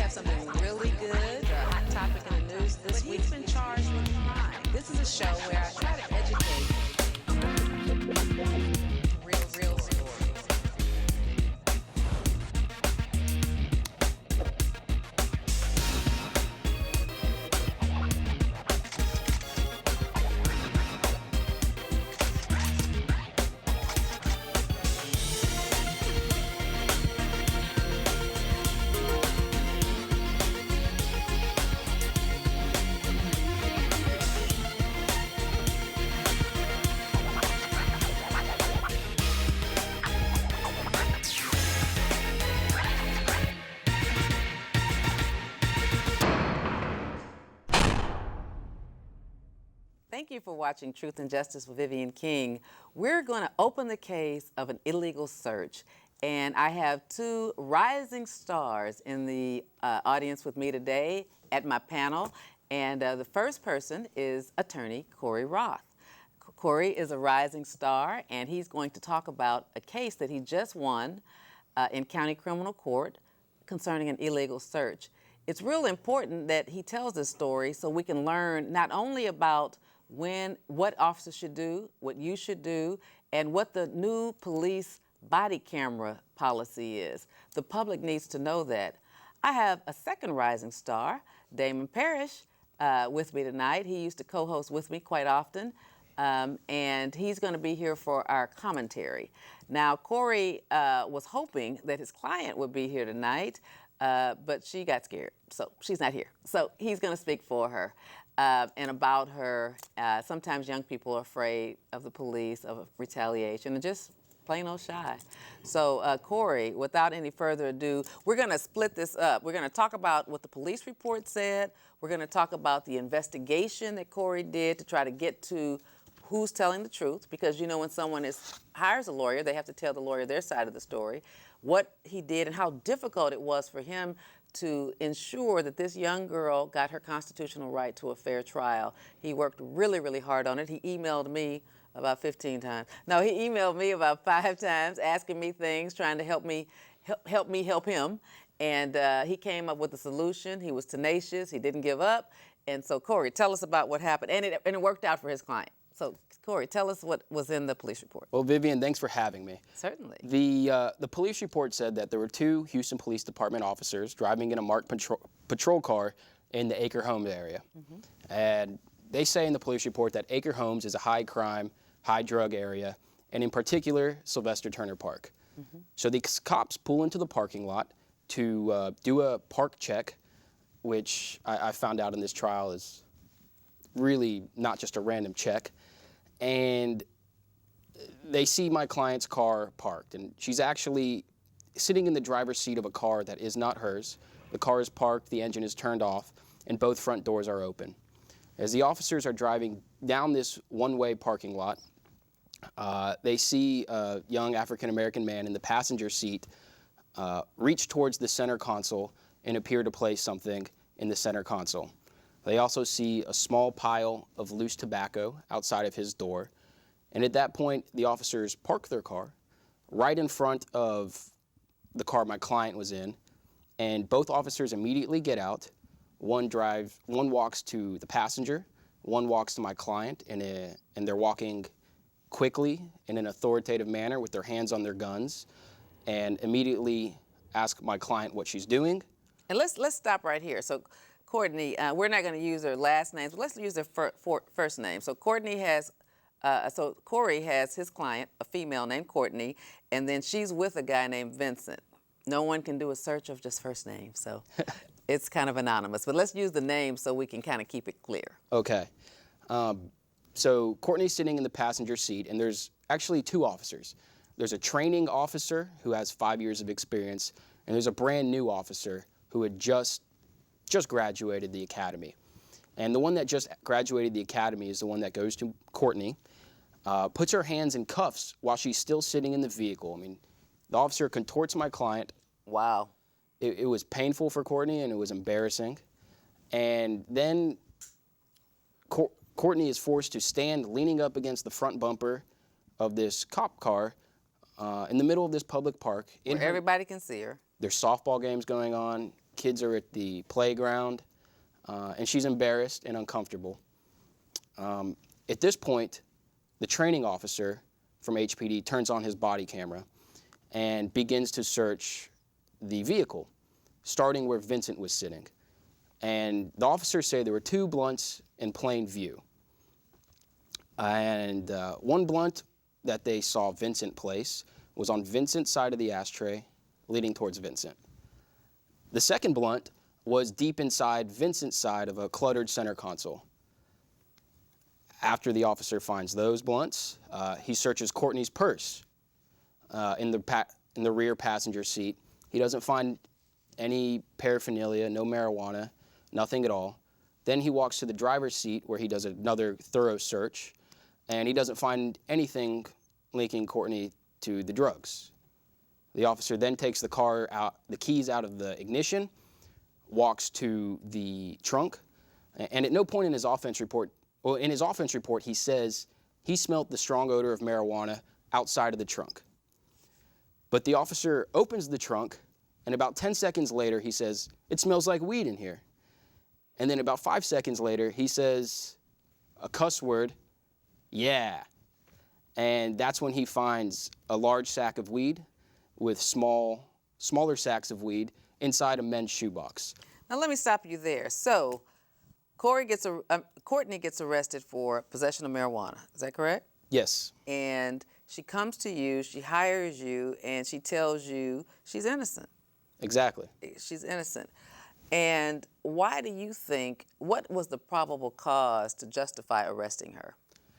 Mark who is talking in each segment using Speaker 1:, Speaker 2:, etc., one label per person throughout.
Speaker 1: have something really good, a hot topic in the news this week. He's been charged with a crime. This is a show where I try to educate real stories. Thank you for watching Truth and Justice with Vivian King. We're going to open the case of an illegal search, and I have two rising stars in the audience with me today at my panel, and the first person is Attorney Cory Roth. Cory is a rising star, and he's going to talk about a case that he just won in county criminal court concerning an illegal search. It's real important that he tells this story so we can learn not only about what officers should do, what you should do, and what the new police body camera policy is. The public needs to know that. I have a second rising star, Damon Parrish, with me tonight. He used to co-host with me quite often, and he's going to be here for our commentary. Now, Cory was hoping that his client would be here tonight, but she got scared, so she's not here. So he's going to speak for her. And about her. Sometimes young people are afraid of the police, of retaliation, and just plain old shy. So Cory, without any further ado, we're going to split this up. We're going to talk about what the police report said. We're going to talk about the investigation that Cory did to try to get to who's telling the truth, because you know when someone hires a lawyer, they have to tell the lawyer their side of the story, what he did and how difficult it was for him to ensure that this young girl got her constitutional right to a fair trial. He worked really, really hard on it. He emailed me about 15 times. No, he emailed me about 5 times, asking me things, trying to help me help him. And he came up with a solution. He was tenacious. He didn't give up. And so, Cory, tell us about what happened. And it worked out for his client. So, Cory, tell us what was in the police report.
Speaker 2: Well, Vivian, thanks for having me.
Speaker 1: Certainly.
Speaker 2: The police report said that there were 2 Houston Police Department officers driving in a marked patrol car in the Acre Homes area. Mm-hmm. And they say in the police report that Acre Homes is a high crime, high drug area, and in particular, Sylvester Turner Park. Mm-hmm. So the cops pull into the parking lot to do a park check, which I found out in this trial is really not just a random check. And they see my client's car parked, and she's actually sitting in the driver's seat of a car that is not hers. The car is parked, the engine is turned off, and both front doors are open. As the officers are driving down this one-way parking lot, they see a young African-American man in the passenger seat reach towards the center console and appear to place something in the center console. They also see a small pile of loose tobacco outside of his door. And at that point, the officers park their car right in front of the car my client was in. And both officers immediately get out. One walks to the passenger, one walks to my client, and they're walking quickly in an authoritative manner with their hands on their guns, and immediately ask my client what she's doing.
Speaker 1: And let's stop right here. So, Courtney, we're not going to use their last names, but let's use their first name. So Courtney has, Cory has his client, a female named Courtney, and then she's with a guy named Vincent. No one can do a search of just first names, so it's kind of anonymous. But let's use the name so we can kind of keep it clear.
Speaker 2: Okay. So Courtney's sitting in the passenger seat, and there's actually 2 officers. There's a training officer who has 5 years of experience, and there's a brand new officer who had just graduated the academy. And the one that just graduated the academy is the one that goes to Courtney, puts her hands in cuffs while she's still sitting in the vehicle. I mean, the officer contorts my client.
Speaker 1: Wow.
Speaker 2: It was painful for Courtney, and it was embarrassing. And then Courtney is forced to stand leaning up against the front bumper of this cop car in the middle of this public park.
Speaker 1: Where everybody can see her.
Speaker 2: There's softball games going on. Kids are at the playground, and she's embarrassed and uncomfortable. At this point, the training officer from HPD turns on his body camera and begins to search the vehicle, starting where Vincent was sitting. And the officers say there were 2 blunts in plain view. And one blunt that they saw Vincent place was on Vincent's side of the ashtray, leading towards Vincent. The second blunt was deep inside Vincent's side of a cluttered center console. After the officer finds those blunts, he searches Courtney's purse in the rear passenger seat. He doesn't find any paraphernalia, no marijuana, nothing at all. Then he walks to the driver's seat where he does another thorough search, and he doesn't find anything linking Courtney to the drugs. The officer then takes the keys out of the ignition, walks to the trunk, and at no point in his offense report, he says he smelt the strong odor of marijuana outside of the trunk. But the officer opens the trunk, and about 10 seconds later, he says, "It smells like weed in here." And then about 5 seconds later, he says a cuss word, "Yeah." And that's when he finds a large sack of weed with smaller sacks of weed inside a men's shoebox.
Speaker 1: Now let me stop you there. So Courtney gets arrested for possession of marijuana. Is that correct?
Speaker 2: Yes.
Speaker 1: And she comes to you, she hires you, and she tells you she's innocent.
Speaker 2: Exactly.
Speaker 1: She's innocent. And why do you think, what was the probable cause to justify arresting her?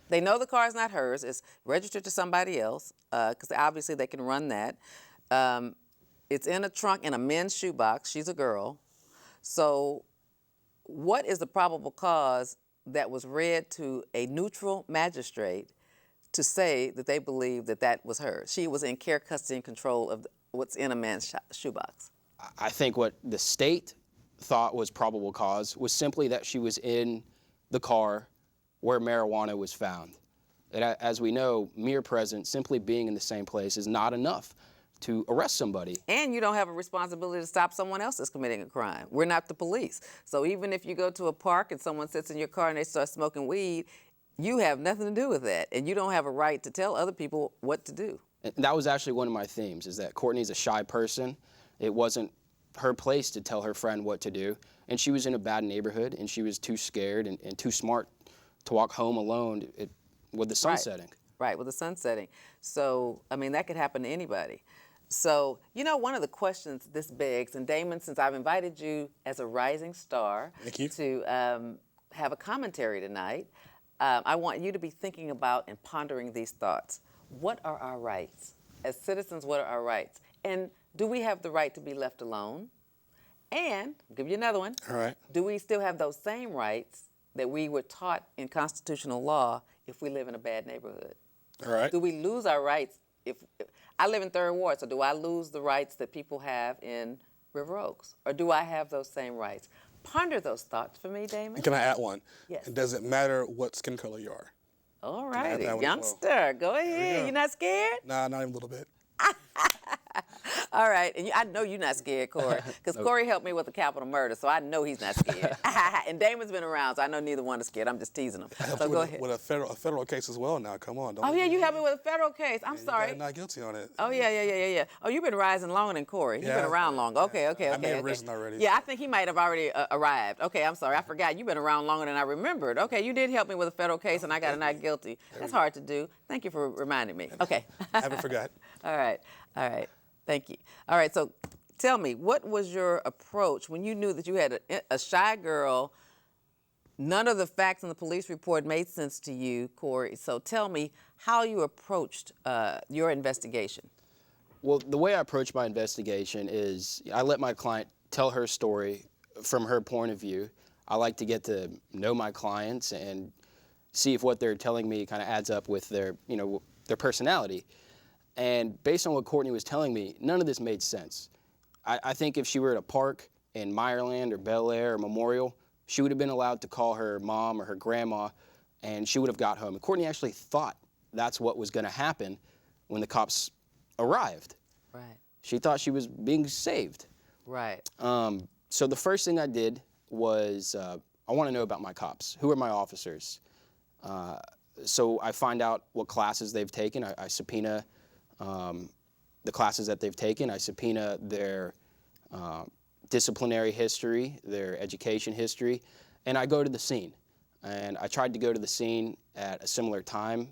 Speaker 1: They know the car is not hers, it's registered to somebody else, because obviously they can run that. It's in a trunk in a men's shoebox. She's a girl. So what is the probable cause that was read to a neutral magistrate to say that they believe that that was her? She was in care, custody, and control of what's in a man's shoebox.
Speaker 2: I think what the state thought was probable cause was simply that she was in the car where marijuana was found. And as we know, mere presence, simply being in the same place, is not enough to arrest somebody.
Speaker 1: And you don't have a responsibility to stop someone else that's committing a crime. We're not the police. So even if you go to a park and someone sits in your car and they start smoking weed, you have nothing to do with that. And you don't have a right to tell other people what to do.
Speaker 2: And that was actually one of my themes, is that Courtney's a shy person. It wasn't her place to tell her friend what to do. And she was in a bad neighborhood, and she was too scared and too smart to walk home alone with the sun setting.
Speaker 1: Right, with the sun setting. So, I mean, that could happen to anybody. So, you know, one of the questions this begs, and Damon, since I've invited you as a rising star to have a commentary tonight, I want you to be thinking about and pondering these thoughts. What are our rights? As citizens, what are our rights? And do we have the right to be left alone? And, I'll give you another one.
Speaker 3: All right.
Speaker 1: Do we still have those same rights that we were taught in constitutional law if we live in a bad neighborhood?
Speaker 3: All right.
Speaker 1: Do we lose our rights if I live in 3rd Ward, so do I lose the rights that people have in River Oaks? Or do I have those same rights? Ponder those thoughts for me, Damon.
Speaker 3: Can I add one?
Speaker 1: Yes.
Speaker 3: It doesn't matter what skin color you are.
Speaker 1: All
Speaker 3: Can I add
Speaker 1: righty,
Speaker 3: that one as
Speaker 1: youngster,
Speaker 3: well?
Speaker 1: go ahead.
Speaker 3: go.
Speaker 1: You not scared?
Speaker 3: Nah, not even a little bit.
Speaker 1: All right, and I know you're not scared, Cory, because Cory helped me with a capital murder, so I know he's not scared. And Damon's been around, so I know neither one is scared. I'm just teasing him. So go ahead.
Speaker 3: With a federal case as well now. Come on. Don't
Speaker 1: Oh, yeah, you helped me with a federal case. I'm sorry.
Speaker 3: You're not guilty on it.
Speaker 1: Oh, yeah. Oh, you've been rising longer than Cory. You've been around long. Okay.
Speaker 3: I may have risen already.
Speaker 1: Yeah, I think he might have already arrived. Okay, I'm sorry. I forgot. You've been around longer than I remembered. Okay, you did help me with a federal case, and I got a not guilty. That's hard to do. Thank you for reminding me. Okay.
Speaker 3: I haven't forgot.
Speaker 1: All right. Thank you. All right, so tell me, what was your approach when you knew that you had a shy girl? None of the facts in the police report made sense to you, Cory. So tell me how you approached your investigation.
Speaker 2: Well, the way I approach my investigation is I let my client tell her story from her point of view. I like to get to know my clients and see if what they're telling me kind of adds up with their personality. And based on what Courtney was telling me, none of this made sense. I think if she were at a park in Meyerland or Bel Air or Memorial, she would have been allowed to call her mom or her grandma, and she would have got home. And Courtney actually thought that's what was going to happen when the cops arrived.
Speaker 1: Right.
Speaker 2: She thought she was being saved.
Speaker 1: Right.
Speaker 2: So the first thing I did was I want to know about my cops. Who are my officers? So I find out what classes they've taken. I subpoena the classes that they've taken. I subpoena their disciplinary history, their education history, and I go to the scene. And I tried to go to the scene at a similar time,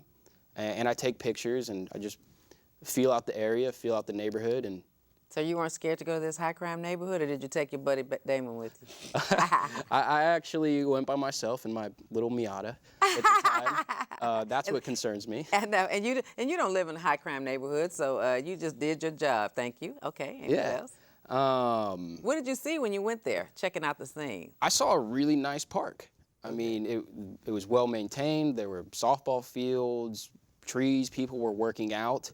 Speaker 2: and I take pictures, and I just feel out the area, feel out the neighborhood. And
Speaker 1: So you weren't scared to go to this high crime neighborhood, or did you take your buddy Damon with you?
Speaker 2: I actually went by myself in my little Miata at the time. That's what concerns me.
Speaker 1: And you don't live in a high crime neighborhood, so you just did your job. Thank you. Okay. Anything else? What did you see when you went there, checking out the scene?
Speaker 2: I saw a really nice park. I mean, it was well maintained. There were softball fields, trees, people were working out.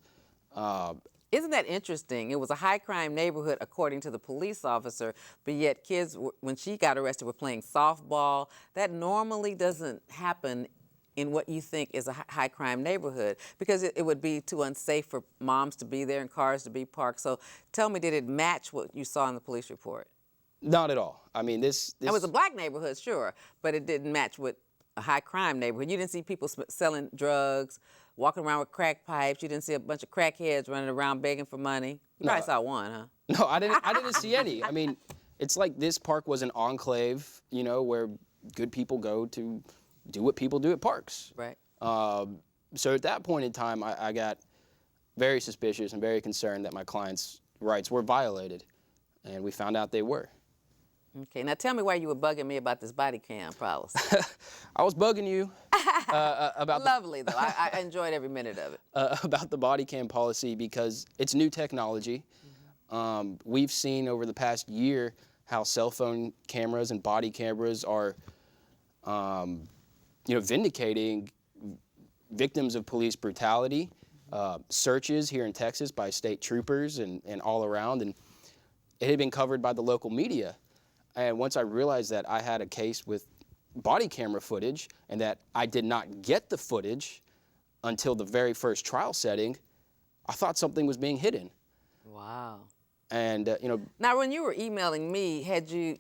Speaker 1: Isn't that interesting? It was a high crime neighborhood according to the police officer, but yet kids, when she got arrested, were playing softball. That normally doesn't happen in what you think is a high crime neighborhood, because it would be too unsafe for moms to be there and cars to be parked. So tell me, did it match what you saw in the police report?
Speaker 2: Not at all. I mean, this
Speaker 1: It was a black neighborhood, sure, but it didn't match with a high crime neighborhood. You didn't see people selling drugs, walking around with crack pipes. You didn't see a bunch of crackheads running around begging for money. You probably saw one, huh?
Speaker 2: No, I didn't see any. I mean, it's like this park was an enclave, you know, where good people go to do what people do at parks.
Speaker 1: Right.
Speaker 2: So at that point in time, I got very suspicious and very concerned that my clients' rights were violated, and we found out they were.
Speaker 1: Okay, now tell me why you were bugging me about this body cam policy.
Speaker 2: I was bugging you about
Speaker 1: Lovely, though. I enjoyed every minute of it.
Speaker 2: About the body cam policy because it's new technology. We've seen over the past year how cell phone cameras and body cameras are, vindicating victims of police brutality, searches here in Texas by state troopers and all around, and it had been covered by the local media. And once I realized that I had a case with body camera footage and that I did not get the footage until the very first trial setting, I thought something was being hidden.
Speaker 1: Wow.
Speaker 2: And,
Speaker 1: Now, when you were emailing me,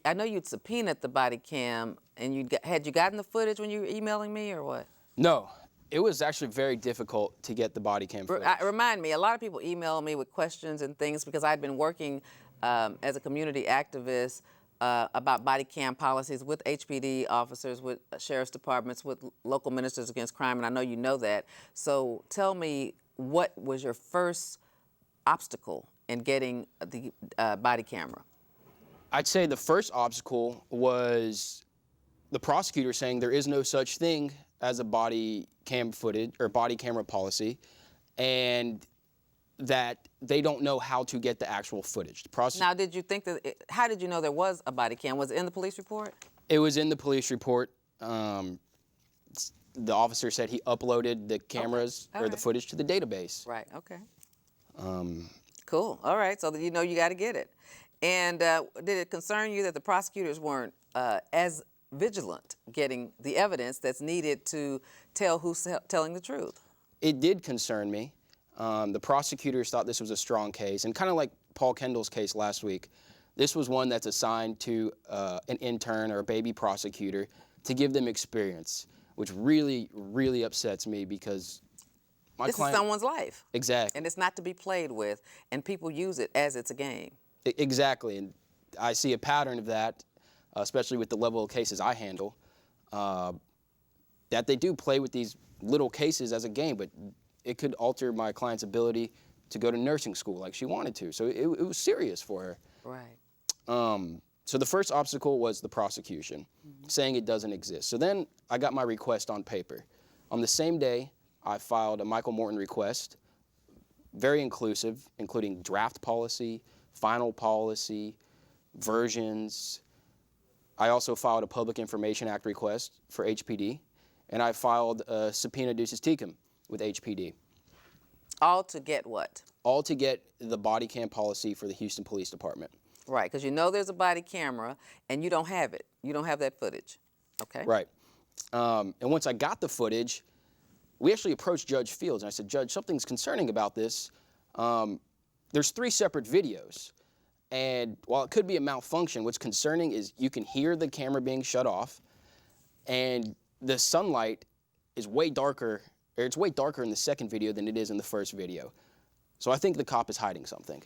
Speaker 1: I know you'd subpoenaed the body cam, and had you gotten the footage when you were emailing me, or what?
Speaker 2: No, it was actually very difficult to get the body cam footage.
Speaker 1: Remind me, a lot of people email me with questions and things because I'd been working as a community activist about body cam policies with HPD officers, with sheriff's departments, with local ministers against crime, and I know you know that. So tell me, what was your first obstacle in getting the body camera?
Speaker 2: I'd say the first obstacle was the prosecutor saying there is no such thing as a body cam footage or body camera policy, and that they don't know how to get the actual footage.
Speaker 1: Now, did you think how did you know there was a body cam? Was it in the police report?
Speaker 2: It was in the police report. The officer said he uploaded the cameras or the footage to the database.
Speaker 1: Right, okay. Cool, all right, so you know you got to get it. And did it concern you that the prosecutors weren't as vigilant getting the evidence that's needed to tell who's telling the truth?
Speaker 2: It did concern me. The prosecutors thought this was a strong case, and kind of like Paul Kendall's case last week, this was one that's assigned to an intern or a baby prosecutor to give them experience, which really, really upsets me because my client...
Speaker 1: This is someone's life.
Speaker 2: Exactly.
Speaker 1: And it's not to be played with, and people use it as it's a game.
Speaker 2: Exactly, and I see a pattern of that, especially with the level of cases I handle, that they do play with these little cases as a game, but it could alter my client's ability to go to nursing school like she wanted to. So it was serious for her.
Speaker 1: Right.
Speaker 2: So the first obstacle was the prosecution, saying it doesn't exist. So then I got my request on paper. On the same day, I filed a Michael Morton request, very inclusive, including draft policy, final policy, versions. I also filed a Public Information Act request for HPD, and I filed a subpoena ducis tecum with HPD.
Speaker 1: All to get what?
Speaker 2: All to get the body cam policy for the Houston Police Department.
Speaker 1: Right, because you know there's a body camera, and you don't have it. You don't have that footage, okay?
Speaker 2: Right. And once I got the footage, we actually approached Judge Fields, and I said, Judge, something's concerning about this. There's 3 separate videos, And while it could be a malfunction, what's concerning is you can hear the camera being shut off, and the sunlight is way darker, or it's way darker in the second video than it is in the first video. So I think the cop is hiding something.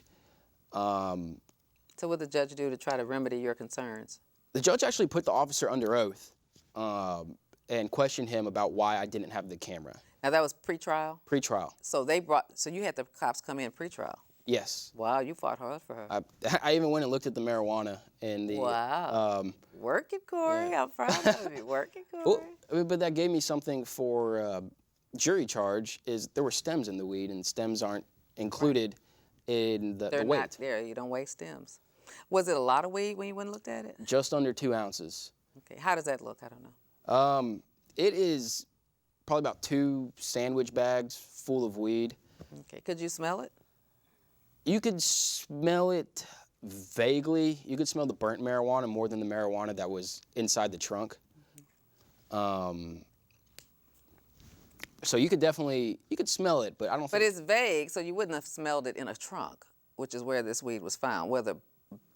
Speaker 1: So what did the judge do to try to remedy your concerns?
Speaker 2: The judge actually put the officer under oath and questioned him about why I didn't have the camera.
Speaker 1: Now that was pre-trial?
Speaker 2: Pre-trial.
Speaker 1: So so you had the cops come in pre-trial?
Speaker 2: Yes.
Speaker 1: Wow, you fought hard for her.
Speaker 2: I even went and looked at the marijuana and the.
Speaker 1: Wow. Work it, Cory.
Speaker 2: yeah.
Speaker 1: I'm proud of you. Work it, Cory.
Speaker 2: Well, I mean, but that gave me something for jury charge. Is there were stems in the weed, and stems aren't included in the
Speaker 1: They're
Speaker 2: weight.
Speaker 1: not there. You don't weigh stems. Was it a lot of weed when you went and looked at it?
Speaker 2: Just under 2 ounces.
Speaker 1: Okay. How does that look? I don't know.
Speaker 2: It is probably about 2 sandwich bags full of weed.
Speaker 1: Okay. Could you smell it?
Speaker 2: You could smell it vaguely. You could smell the burnt marijuana more than the marijuana that was inside the trunk. So you could smell it, but I don't think.
Speaker 1: But it's vague, so you wouldn't have smelled it in a trunk, which is where this weed was found, where the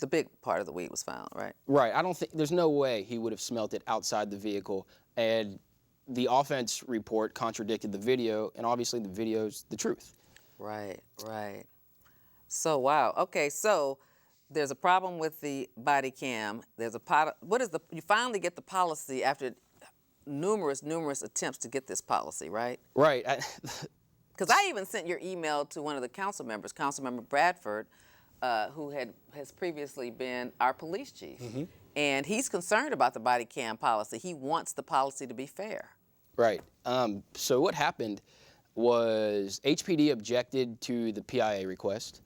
Speaker 1: big part of the weed was found, right?
Speaker 2: Right. I don't think, there's no way he would have smelt it outside the vehicle. And the offense report contradicted the video, and obviously the video's the truth.
Speaker 1: Right, right. So, wow. Okay, so there's a problem with the body cam. There's you finally get the policy after numerous attempts to get this policy, right?
Speaker 2: Right.
Speaker 1: Because I even sent your email to one of the council members, Councilmember Bradford, who has previously been our police chief. And he's concerned about the body cam policy. He wants the policy to be fair.
Speaker 2: Right. So what happened was HPD objected to the PIA request.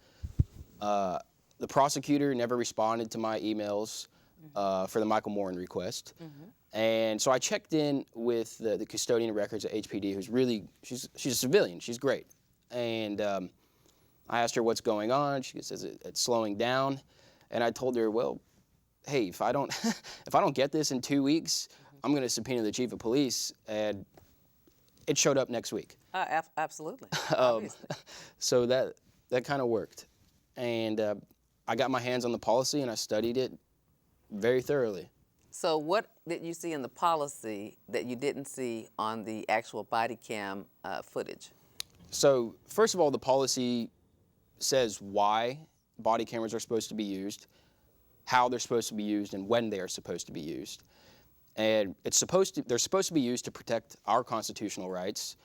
Speaker 2: The prosecutor never responded to my emails for the Michael Moran request. And so I checked in with the custodian of records at HPD, who's really, she's a civilian, she's great. And I asked her what's going on. She says it's slowing down. And I told her, well, hey, if I don't get this in 2 weeks, I'm going to subpoena the chief of police. And it showed up next week.
Speaker 1: Absolutely.
Speaker 2: So that kind of worked. And I got my hands on the policy and I studied it very thoroughly.
Speaker 1: So what did you see in the policy that you didn't see on the actual body cam footage?
Speaker 2: So first of all, the policy says why body cameras are supposed to be used, how they're supposed to be used, and when they are supposed to be used. And they're supposed to be used to protect our constitutional rights.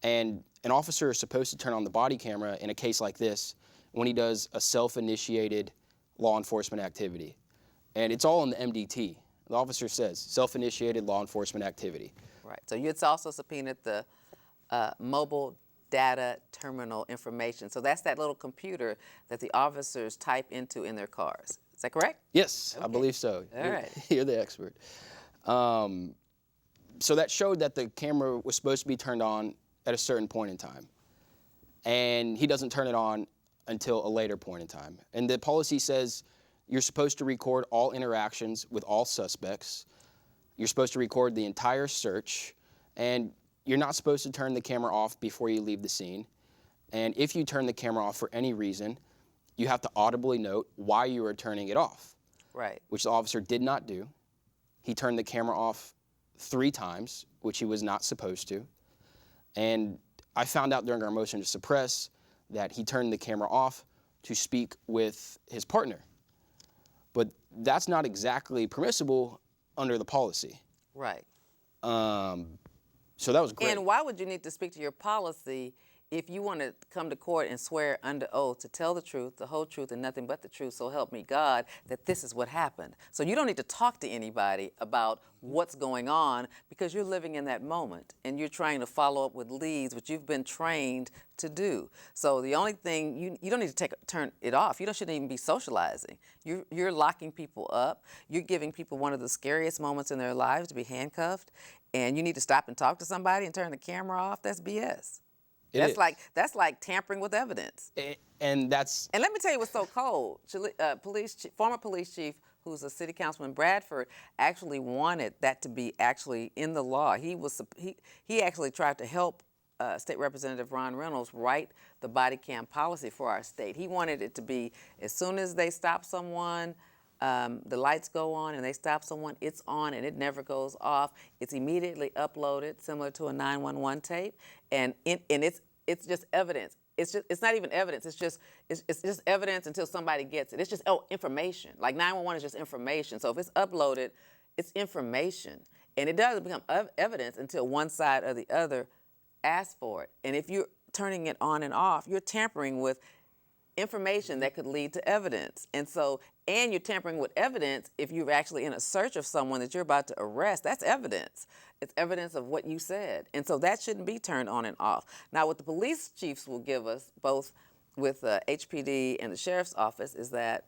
Speaker 2: And an officer is supposed to turn on the body camera in a case like this when he does a self-initiated law enforcement activity. And it's all in the MDT. The officer says self-initiated law enforcement activity.
Speaker 1: Right. So you also subpoenaed the mobile data terminal information. So that's that little computer that the officers type into in their cars. Is that correct?
Speaker 2: Yes,
Speaker 1: Okay.
Speaker 2: I believe so.
Speaker 1: All right.
Speaker 2: You're the expert. So that showed that the camera was supposed to be turned on at a certain point in time. And he doesn't turn it on until a later point in time. And the policy says you're supposed to record all interactions with all suspects. You're supposed to record the entire search. And you're not supposed to turn the camera off before you leave the scene. And if you turn the camera off for any reason, you have to audibly note why you are turning it off.
Speaker 1: Right.
Speaker 2: Which the officer did not do. He turned the camera off 3 times, which he was not supposed to. And I found out during our motion to suppress that he turned the camera off to speak with his partner. But that's not exactly permissible under the policy.
Speaker 1: Right.
Speaker 2: So that was great.
Speaker 1: And why would you need to speak to your policy if you want to come to court and swear under oath to tell the truth, the whole truth, and nothing but the truth, so help me God, that this is what happened? So you don't need to talk to anybody about what's going on because you're living in that moment and you're trying to follow up with leads, which you've been trained to do. So the only thing, you don't need to turn it off. You shouldn't even be socializing. You're locking people up. You're giving people one of the scariest moments in their lives to be handcuffed, and you need to stop and talk to somebody and turn the camera off. That's BS. That's like tampering with evidence.
Speaker 2: And
Speaker 1: let me tell you what's so cold. Former police chief, who's a city councilman, Bradford, actually wanted that to be actually in the law. He actually tried to help State Representative Ron Reynolds write the body cam policy for our state. He wanted it to be as soon as they stop someone, the lights go on and they stop someone, it's on and it never goes off. It's immediately uploaded, similar to a 911 tape, and it's just evidence. It's not even evidence. It's just evidence until somebody gets it. It's just information. Like 911 is just information. So if it's uploaded, it's information, and it doesn't become evidence until one side or the other asks for it. And if you're turning it on and off, you're tampering with information that could lead to evidence. And you're tampering with evidence if you're actually in a search of someone that you're about to arrest. That's evidence. It's evidence of what you said. And so that shouldn't be turned on and off. Now, what the police chiefs will give us, both with HPD and the sheriff's office, is that,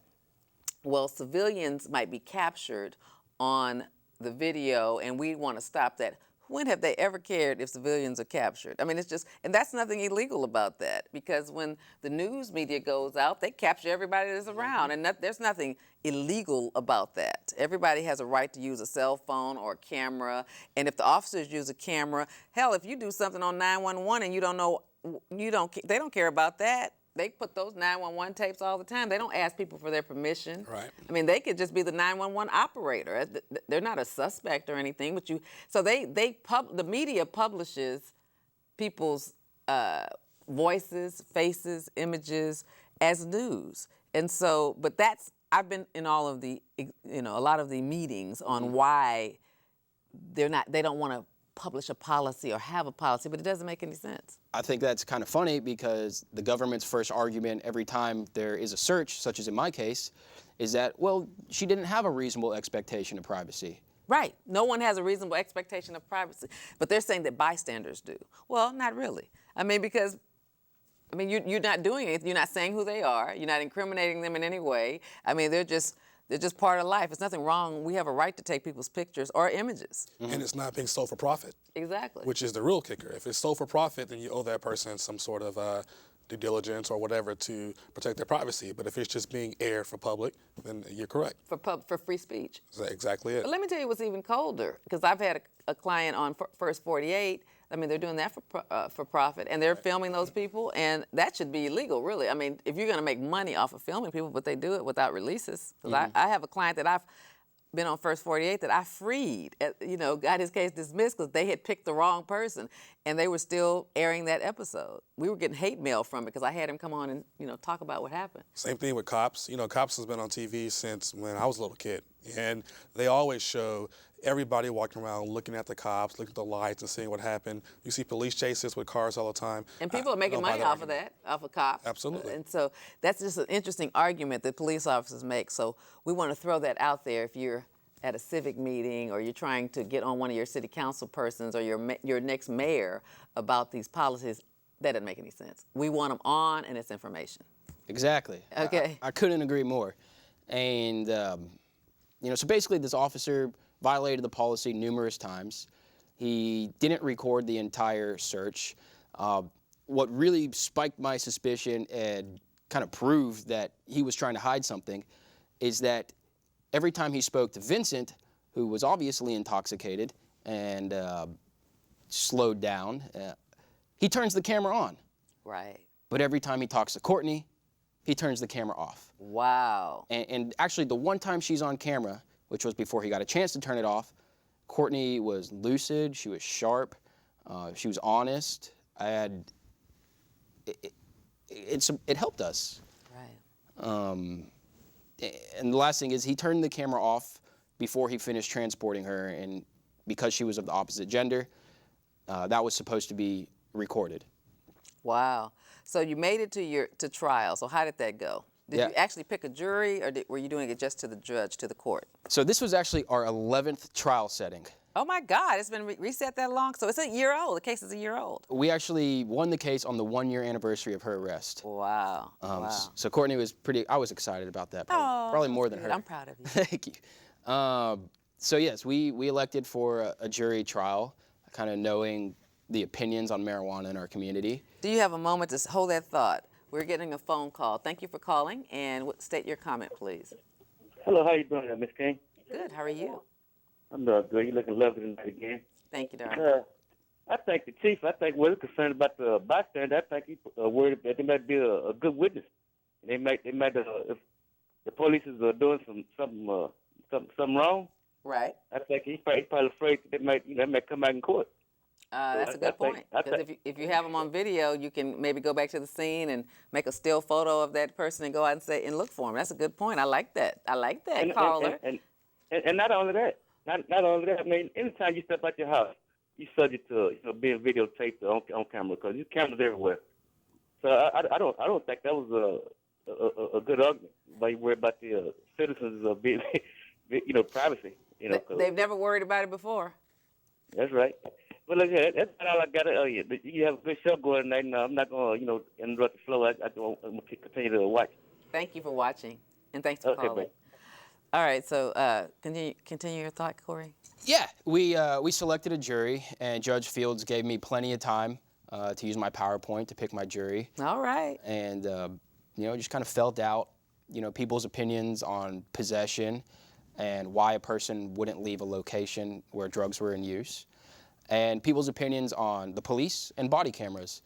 Speaker 1: well, civilians might be captured on the video, and we want to stop that. When have they ever cared if civilians are captured? I mean, it's just, and that's nothing illegal about that, because when the news media goes out, they capture everybody that's around, and there's nothing illegal about that. Everybody has a right to use a cell phone or a camera, and if the officers use a camera, hell, if you do something on 911 and you don't know, they don't care about that. They put those 911 tapes all the time. They don't ask people for their permission.
Speaker 3: Right.
Speaker 1: I mean, they could just be the 911 operator. They're not a suspect or anything. But the media publishes people's voices, faces, images as news. And so, but I've been in all of the, a lot of the meetings on why they don't want to publish a policy or have a policy, but it doesn't make any sense.
Speaker 2: I think that's kind of funny, because the government's first argument every time there is a search, such as in my case, is that, well, she didn't have a reasonable expectation of privacy.
Speaker 1: Right. No one has a reasonable expectation of privacy, but they're saying that bystanders do. Well, not really. I mean, because you're not doing anything. You're not saying who they are. You're not incriminating them in any way. I mean, they're just part of life. There's nothing wrong. We have a right to take people's pictures or images.
Speaker 3: And it's not being sold for profit.
Speaker 1: Exactly.
Speaker 3: Which is the real kicker. If it's sold for profit, then you owe that person some sort of due diligence or whatever to protect their privacy. But if it's just being aired for public, then you're correct.
Speaker 1: For free speech.
Speaker 3: That's exactly it.
Speaker 1: But let me tell you what's even colder, because I've had a client on First 48. I mean, they're doing that for profit, and they're filming those people, and that should be illegal, really. I mean, if you're going to make money off of filming people, but they do it without releases. Because I have a client that I've been on First 48 that I freed, got his case dismissed because they had picked the wrong person, and they were still airing that episode. We were getting hate mail from it because I had him come on and, talk about what happened.
Speaker 3: Same thing with Cops. Cops has been on TV since when I was a little kid, and they always show everybody walking around looking at the cops, looking at the lights and seeing what happened. You see police chases with cars all the time.
Speaker 1: And people are making money off of that, off of cops.
Speaker 3: Absolutely.
Speaker 1: And so that's just an interesting argument that police officers make. So we want to throw that out there if you're at a civic meeting or you're trying to get on one of your city council persons or your next mayor about these policies. That doesn't make any sense. We want them on, and it's information.
Speaker 2: Exactly.
Speaker 1: Okay.
Speaker 2: I couldn't agree more. And, so basically this officer violated the policy numerous times. He didn't record the entire search. What really spiked my suspicion and kind of proved that he was trying to hide something is that every time he spoke to Vincent, who was obviously intoxicated and slowed down, he turns the camera on.
Speaker 1: Right.
Speaker 2: But every time he talks to Courtney, he turns the camera off.
Speaker 1: Wow.
Speaker 2: And actually, the one time she's on camera, which was before he got a chance to turn it off, Courtney was lucid, she was sharp, she was honest. It helped us.
Speaker 1: Right.
Speaker 2: And the last thing is he turned the camera off before he finished transporting her, and because she was of the opposite gender, that was supposed to be recorded.
Speaker 1: Wow. So you made it to trial. So how did that go? Did you actually pick a jury, or were you doing it just to the judge, to the court?
Speaker 2: So this was actually our 11th trial setting.
Speaker 1: Oh my God, it's been reset that long? So it's a year old. The case is a year old.
Speaker 2: We actually won the case on the 1-year anniversary of her arrest.
Speaker 1: Wow. Wow.
Speaker 2: So Courtney was I was excited about that, probably more than her.
Speaker 1: I'm proud of you.
Speaker 2: Thank you. So yes, we elected for a jury trial, kind of knowing the opinions on marijuana in our community.
Speaker 1: Do you have a moment to hold that thought? We're getting a phone call. Thank you for calling, and state your comment, please.
Speaker 4: Hello, how you doing, Miss King?
Speaker 1: Good. How are you?
Speaker 4: I'm doing good. You're looking lovely tonight again.
Speaker 1: Thank you, darling.
Speaker 4: I think the chief, was concerned about the bystander. I think he's worried that they might be a good witness. They might, if the police is doing something wrong.
Speaker 1: Right.
Speaker 4: I think he's probably afraid that they might come out in court.
Speaker 1: That's a good point. Because if you have them on video, you can maybe go back to the scene and make a still photo of that person and go out and say and look for him. That's a good point. I like that. Caller.
Speaker 4: And not only that, not only that. I mean, anytime you step out your house, you're subject to being videotaped on camera because there's cameras everywhere. So I don't think that was a good argument. But you worry about the citizens being privacy.
Speaker 1: They've never worried about it before.
Speaker 4: That's right. Well, look, that's all I got to tell you. You have a good show going tonight, and I'm not going to, interrupt the flow. I'm going to continue to watch.
Speaker 1: Thank you for watching, and thanks for calling.
Speaker 4: Bye.
Speaker 1: All right, so continue your thought, Cory.
Speaker 2: Yeah, we selected a jury, and Judge Fields gave me plenty of time to use my PowerPoint to pick my jury.
Speaker 1: All right.
Speaker 2: And, just kind of felt out, people's opinions on possession and why a person wouldn't leave a location where drugs were in use, and people's opinions on the police and body cameras.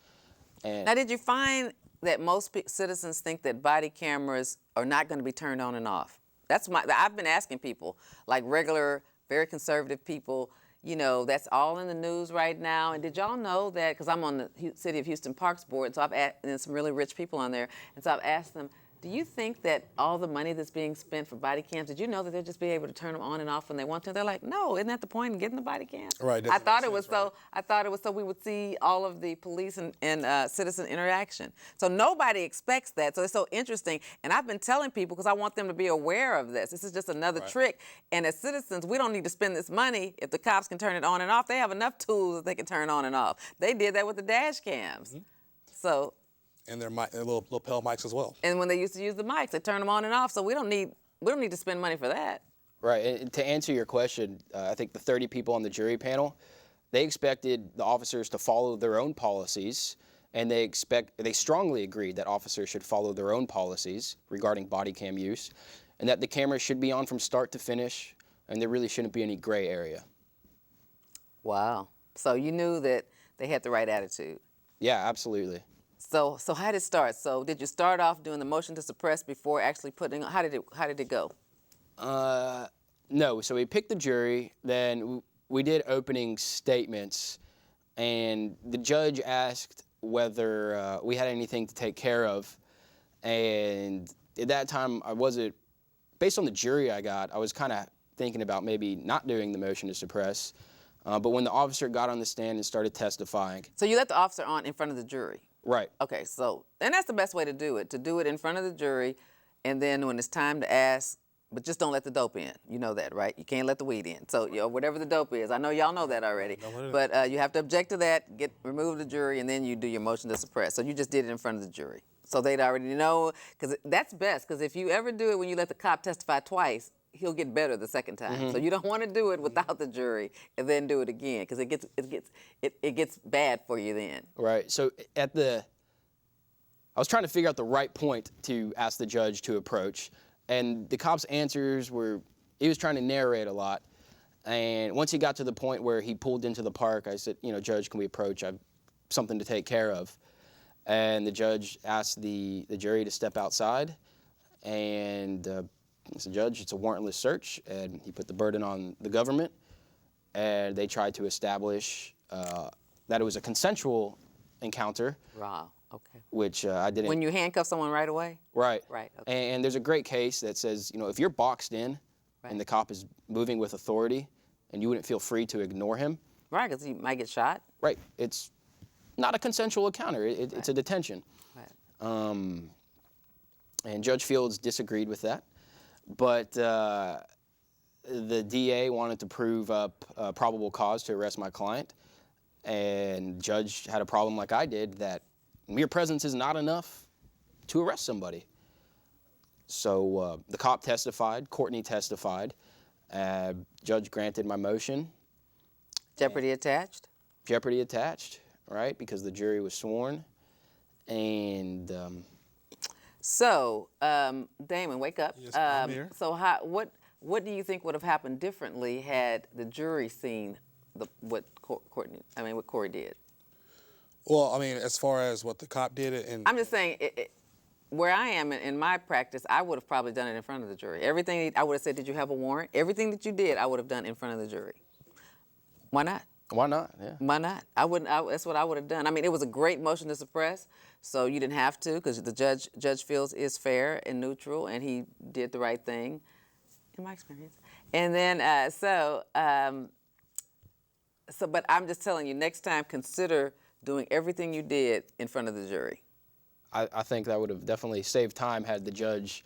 Speaker 2: And
Speaker 1: Now, did you find that most citizens think that body cameras are not going to be turned on and off? I've been asking people, like regular, very conservative people, that's all in the news right now. And did y'all know that, because I'm on the City of Houston Parks Board, so and there's some really rich people on there, and so I've asked them, do you think that all the money that's being spent for body cams, did you know that they'll just be able to turn them on and off when they want to? They're like, no, isn't that the point in getting the body cam?
Speaker 3: Right.
Speaker 1: I thought it was so we would see all of the police and citizen interaction. So nobody expects that. So it's so interesting. And I've been telling people, because I want them to be aware of this. This is just another trick. And as citizens, we don't need to spend this money if the cops can turn it on and off. They have enough tools that they can turn on and off. They did that with the dash cams. Mm-hmm. So.
Speaker 3: And their little lapel mics as well.
Speaker 1: And when they used to use the mics, they turn them on and off. So we don't need to spend money for that.
Speaker 2: Right. And to answer your question, I think the 30 people on the jury panel, they expected the officers to follow their own policies, and they strongly agreed that officers should follow their own policies regarding body cam use, and that the cameras should be on from start to finish, and there really shouldn't be any gray area.
Speaker 1: Wow. So you knew that they had the right attitude.
Speaker 2: Yeah, absolutely.
Speaker 1: So how did it start? So did you start off doing the motion to suppress before actually putting? How did it go?
Speaker 2: No. So we picked the jury. Then we did opening statements, and the judge asked whether we had anything to take care of. And at that time, based on the jury I got, I was kind of thinking about maybe not doing the motion to suppress. But when the officer got on the stand and started testifying.
Speaker 1: So you let the officer on in front of the jury?
Speaker 2: Right.
Speaker 1: Okay, and that's the best way to do it in front of the jury, and then when it's time to ask, but just don't let the dope in. You know that, right? You can't let the weed in. So, whatever the dope is, I know y'all know that already, but you have to object to that, remove the jury, and then you do your motion to suppress. So you just did it in front of the jury. So they'd already know, because that's best, because if you ever do it when you let the cop testify twice, he'll get better the second time. Mm-hmm. So you don't want to do it without the jury and then do it again, because it gets bad for you then.
Speaker 2: Right. So I was trying to figure out the right point to ask the judge to approach, and the cop's answers he was trying to narrate a lot. And once he got to the point where he pulled into the park, I said, Judge, can we approach? I have something to take care of. And the judge asked the jury to step outside, and he said, Judge, it's a warrantless search, and he put the burden on the government, and they tried to establish that it was a consensual encounter.
Speaker 1: Wow, okay.
Speaker 2: Which I didn't.
Speaker 1: When you handcuff someone right away?
Speaker 2: Right.
Speaker 1: Right, okay.
Speaker 2: And there's a great case that says, if you're boxed in and the cop is moving with authority, and you wouldn't feel free to ignore him.
Speaker 1: Right, because he might get shot.
Speaker 2: Right. It's not a consensual encounter. It's a detention.
Speaker 1: Right.
Speaker 2: And Judge Fields disagreed with that. But the DA wanted to prove up probable cause to arrest my client, and the judge had a problem like I did, that mere presence is not enough to arrest somebody. So the cop testified, Courtney testified, judge granted my motion.
Speaker 1: Jeopardy attached?
Speaker 2: Jeopardy attached, right, because the jury was sworn. And
Speaker 1: So, Damon, wake up.
Speaker 3: Yes, I'm here.
Speaker 1: So what do you think would have happened differently had the jury seen what what Cory did.
Speaker 3: Well, I mean, as far as what the cop did, and
Speaker 1: I'm just saying, where I am in my practice, I would have probably done it in front of the jury. Everything I would have said, did you have a warrant? Everything that you did, I would have done in front of the jury. Why not?
Speaker 2: Why not? Yeah.
Speaker 1: Why not? That's what I would have done. I mean, it was a great motion to suppress, so you didn't have to, because the Judge Fields is fair and neutral, and he did the right thing, in my experience. And then but I'm just telling you, next time consider doing everything you did in front of the jury.
Speaker 2: I think that would have definitely saved time had the judge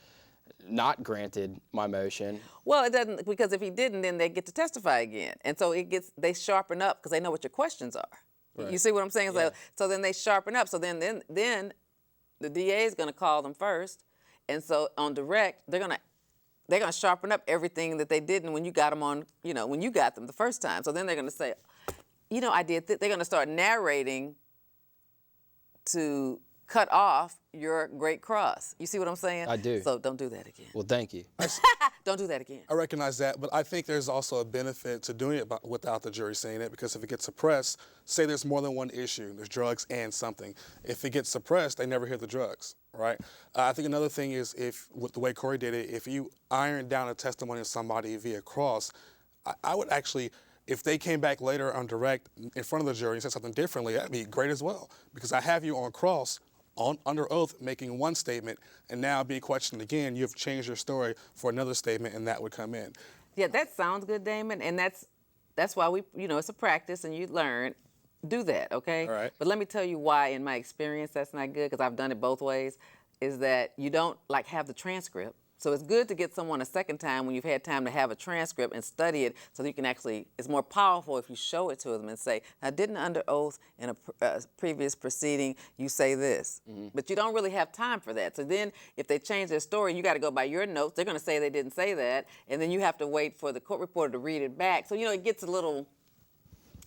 Speaker 2: not granted my motion.
Speaker 1: Well, it doesn't, because if he didn't, then they get to testify again, and so they sharpen up because they know what your questions are.
Speaker 2: Right.
Speaker 1: You see what I'm saying?
Speaker 2: Yeah.
Speaker 1: So then they sharpen up. So then the DA is going to call them first, and so on direct they're gonna sharpen up everything that they didn't when you got them when you got them the first time. So then they're going to say, I did. They're going to start narrating to cut off your great cross. You see what I'm saying?
Speaker 2: I do.
Speaker 1: So don't do that again.
Speaker 2: Well, thank you.
Speaker 1: Don't do that again.
Speaker 3: I recognize that, but I think there's also a benefit to doing it without the jury seeing it, because if it gets suppressed, say there's more than one issue, there's drugs and something. If it gets suppressed, they never hear the drugs, right? I think another thing is, with the way Cory did it, if you iron down a testimony of somebody via cross, I would actually, if they came back later on direct in front of the jury and said something differently, that'd be great as well, because I have you on cross, under oath, making one statement, and now being questioned again, you've changed your story for another statement, and that would come in.
Speaker 1: Yeah, that sounds good, Damon, and that's why it's a practice, and you learn. Do that, okay?
Speaker 3: All right.
Speaker 1: But let me tell you why, in my experience, that's not good, because I've done it both ways, is that you don't have the transcript. So it's good to get someone a second time when you've had time to have a transcript and study it, so that you can it's more powerful if you show it to them and say, now, didn't under oath in a previous proceeding you say this? Mm-hmm. But you don't really have time for that. So then if they change their story, you got to go by your notes. They're going to say they didn't say that, and then you have to wait for the court reporter to read it back. So,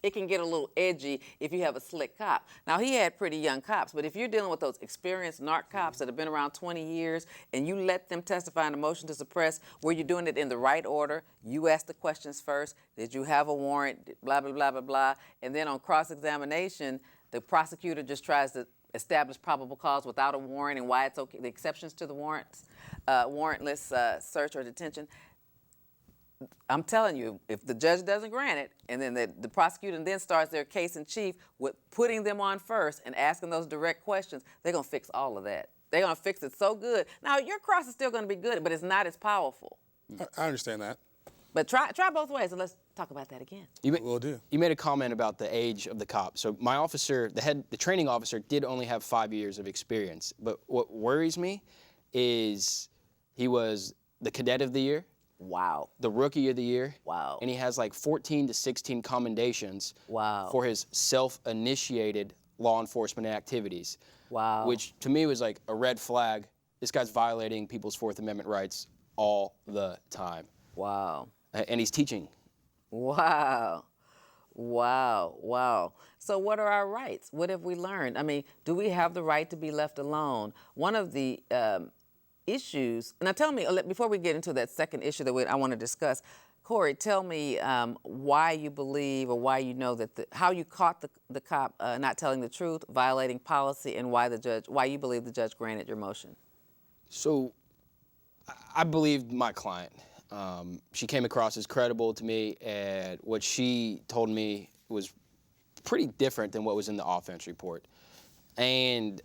Speaker 1: it can get a little edgy if you have a slick cop. Now, he had pretty young cops, but if you're dealing with those experienced narc cops that have been around 20 years and you let them testify in a motion to suppress where you're doing it in the right order, you ask the questions first, did you have a warrant, blah, blah, blah, blah, blah, and then on cross-examination, the prosecutor just tries to establish probable cause without a warrant and why it's okay, the exceptions to the warrantless search or detention. I'm telling you, if the judge doesn't grant it, and then the prosecutor then starts their case in chief with putting them on first and asking those direct questions, they're going to fix all of that. They're going to fix it so good. Now, your cross is still going to be good, but it's not as powerful.
Speaker 3: I understand that.
Speaker 1: But try both ways, and let's talk about that again.
Speaker 3: Will do.
Speaker 2: You made a comment about the age of the cop. So my officer, the training officer, did only have 5 years of experience. But what worries me is he was the cadet of the year.
Speaker 1: Wow.
Speaker 2: The rookie of the year.
Speaker 1: Wow.
Speaker 2: And he has 14 to 16 commendations.
Speaker 1: Wow.
Speaker 2: For his self-initiated law enforcement activities.
Speaker 1: Wow.
Speaker 2: Which to me was like a red flag. This guy's violating people's Fourth Amendment rights all the time.
Speaker 1: Wow.
Speaker 2: And he's teaching.
Speaker 1: Wow. Wow. Wow. So what are our rights? What have we learned? I mean, do we have the right to be left alone? One of the issues. Now, tell me, before we get into that second issue that I want to discuss, Cory, tell me why you believe or why you know that how you caught the cop not telling the truth, violating policy, and why you believe the judge granted your motion.
Speaker 2: So, I believed my client. She came across as credible to me, and what she told me was pretty different than what was in the offense report. And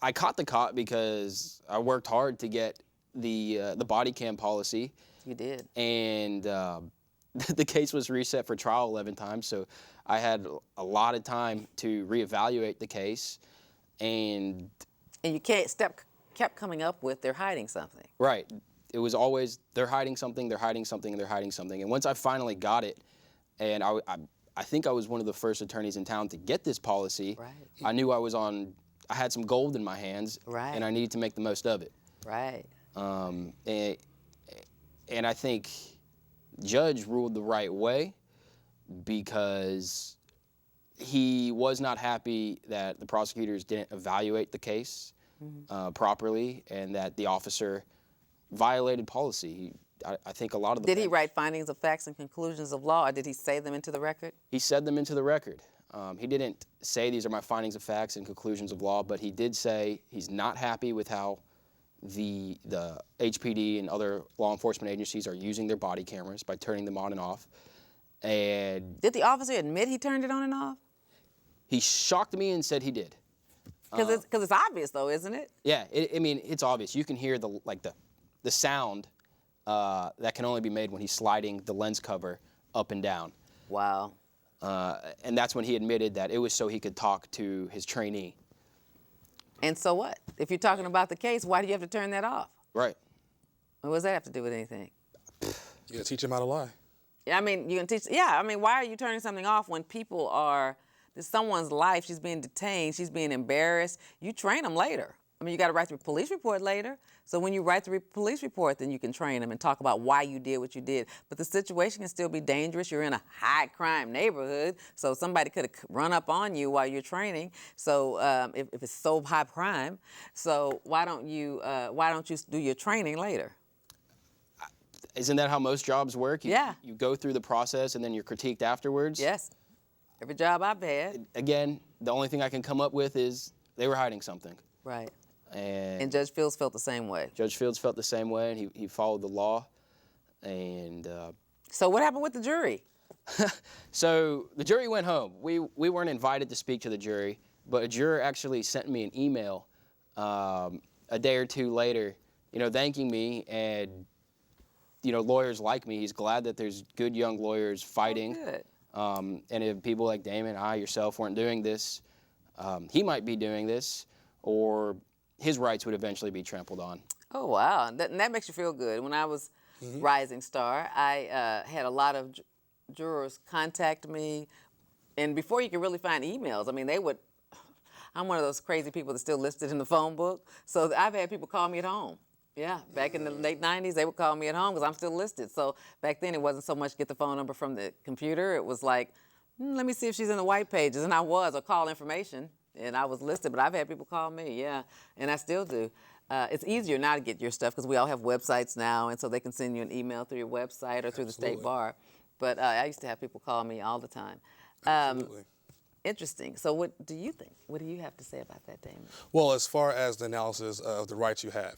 Speaker 2: I caught the cop because I worked hard to get the body cam policy.
Speaker 1: You did. And
Speaker 2: the case was reset for trial 11 times, so I had a lot of time to reevaluate the case. And
Speaker 1: you kept coming up with they're hiding something.
Speaker 2: Right. It was always they're hiding something, they're hiding something, they're hiding something. And once I finally got it, and I think I was one of the first attorneys in town to get this policy,
Speaker 1: right.
Speaker 2: I knew I had some gold in my hands,
Speaker 1: right.
Speaker 2: and I needed to make the most of it.
Speaker 1: Right.
Speaker 2: And I think Judge ruled the right way because he was not happy that the prosecutors didn't evaluate the case properly and that the officer violated policy. I think a lot of the
Speaker 1: Did he write findings of facts and conclusions of law, or did he say them into the record?
Speaker 2: He said them into the record. He didn't say these are my findings of facts and conclusions of law, but he did say he's not happy with how the HPD and other law enforcement agencies are using their body cameras by turning them on and off. And
Speaker 1: Did the officer admit he turned it on and off?
Speaker 2: he shocked me and said he did.
Speaker 1: Because it's obvious, though, isn't it?
Speaker 2: Yeah, I mean, it's obvious. You can hear the sound that can only be made when he's sliding the lens cover up and down.
Speaker 1: Wow.
Speaker 2: And that's when he admitted that it was so he could talk to his trainee.
Speaker 1: And so what? If you're talking about the case, why do you have to turn that off?
Speaker 2: Right.
Speaker 1: What does that have to do with anything?
Speaker 3: You gotta teach him how to lie.
Speaker 1: Yeah, I mean, you can teach. Yeah, I mean, why are you turning something off when people are? There's someone's life. She's being detained. She's being embarrassed. You train them later. I mean, you got to write the police report later. So when you write the police report, then you can train them and talk about why you did what you did. But the situation can still be dangerous. You're in a high crime neighborhood, so somebody could have run up on you while you're training. So if it's so high crime, so why don't you do your training later?
Speaker 2: Isn't that how most jobs work?
Speaker 1: Yeah.
Speaker 2: You go through the process and then you're critiqued afterwards?
Speaker 1: Yes. Every job I've had.
Speaker 2: Again, the only thing I can come up with is they were hiding something.
Speaker 1: Right.
Speaker 2: And
Speaker 1: Judge Fields felt the same way.
Speaker 2: Judge Fields felt the same way, and he followed the law. And
Speaker 1: So what happened with the jury?
Speaker 2: so the jury went home. We weren't invited to speak to the jury, but a juror actually sent me an email a day or two later, thanking me, and lawyers like me. He's glad that there's good young lawyers fighting.
Speaker 1: Oh, good.
Speaker 2: And if people like Damon, yourself weren't doing this, he might be doing this, or his rights would eventually be trampled on.
Speaker 1: Oh, wow. And that makes you feel good. When I was Rising Star, I had a lot of jurors contact me. And before you could really find emails, I mean, I'm one of those crazy people that's still listed in the phone book. So I've had people call me at home. Yeah, back in the late 90s, they would call me at home because I'm still listed. So back then, it wasn't so much get the phone number from the computer. It was like, let me see if she's in the white pages. And I was, or call information. And I was listed, but I've had people call me, yeah, and I still do. It's easier now to get your stuff because we all have websites now, and so they can send you an email through your website or through the state bar. But I used to have people call me all the time.
Speaker 3: Absolutely.
Speaker 1: Interesting. So what do you think? What do you have to say about that, Damon?
Speaker 3: Well, as far as the analysis of the rights you have.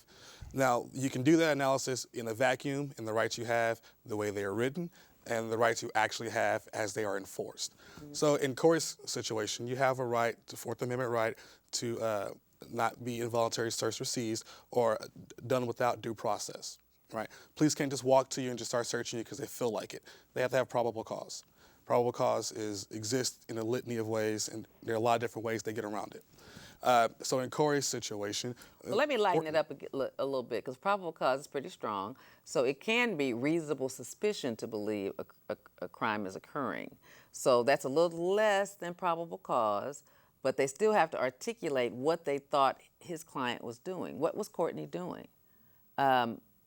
Speaker 3: Now, you can do that analysis in a vacuum, in the rights you have, the way they are written, and the rights you actually have as they are enforced. So in Cory's situation, you have a right, the Fourth Amendment right, to not be involuntary searched or seized or done without due process, right? Police can't just walk to you and just start searching you because they feel like it. They have to have probable cause. Probable cause exists in a litany of ways, and there are a lot of different ways they get around it. So in Cory's situation...
Speaker 1: Well, let me lighten it up a little bit, because probable cause is pretty strong. So it can be reasonable suspicion to believe a crime is occurring. So that's a little less than probable cause, but they still have to articulate what they thought his client was doing. What was Courtney doing?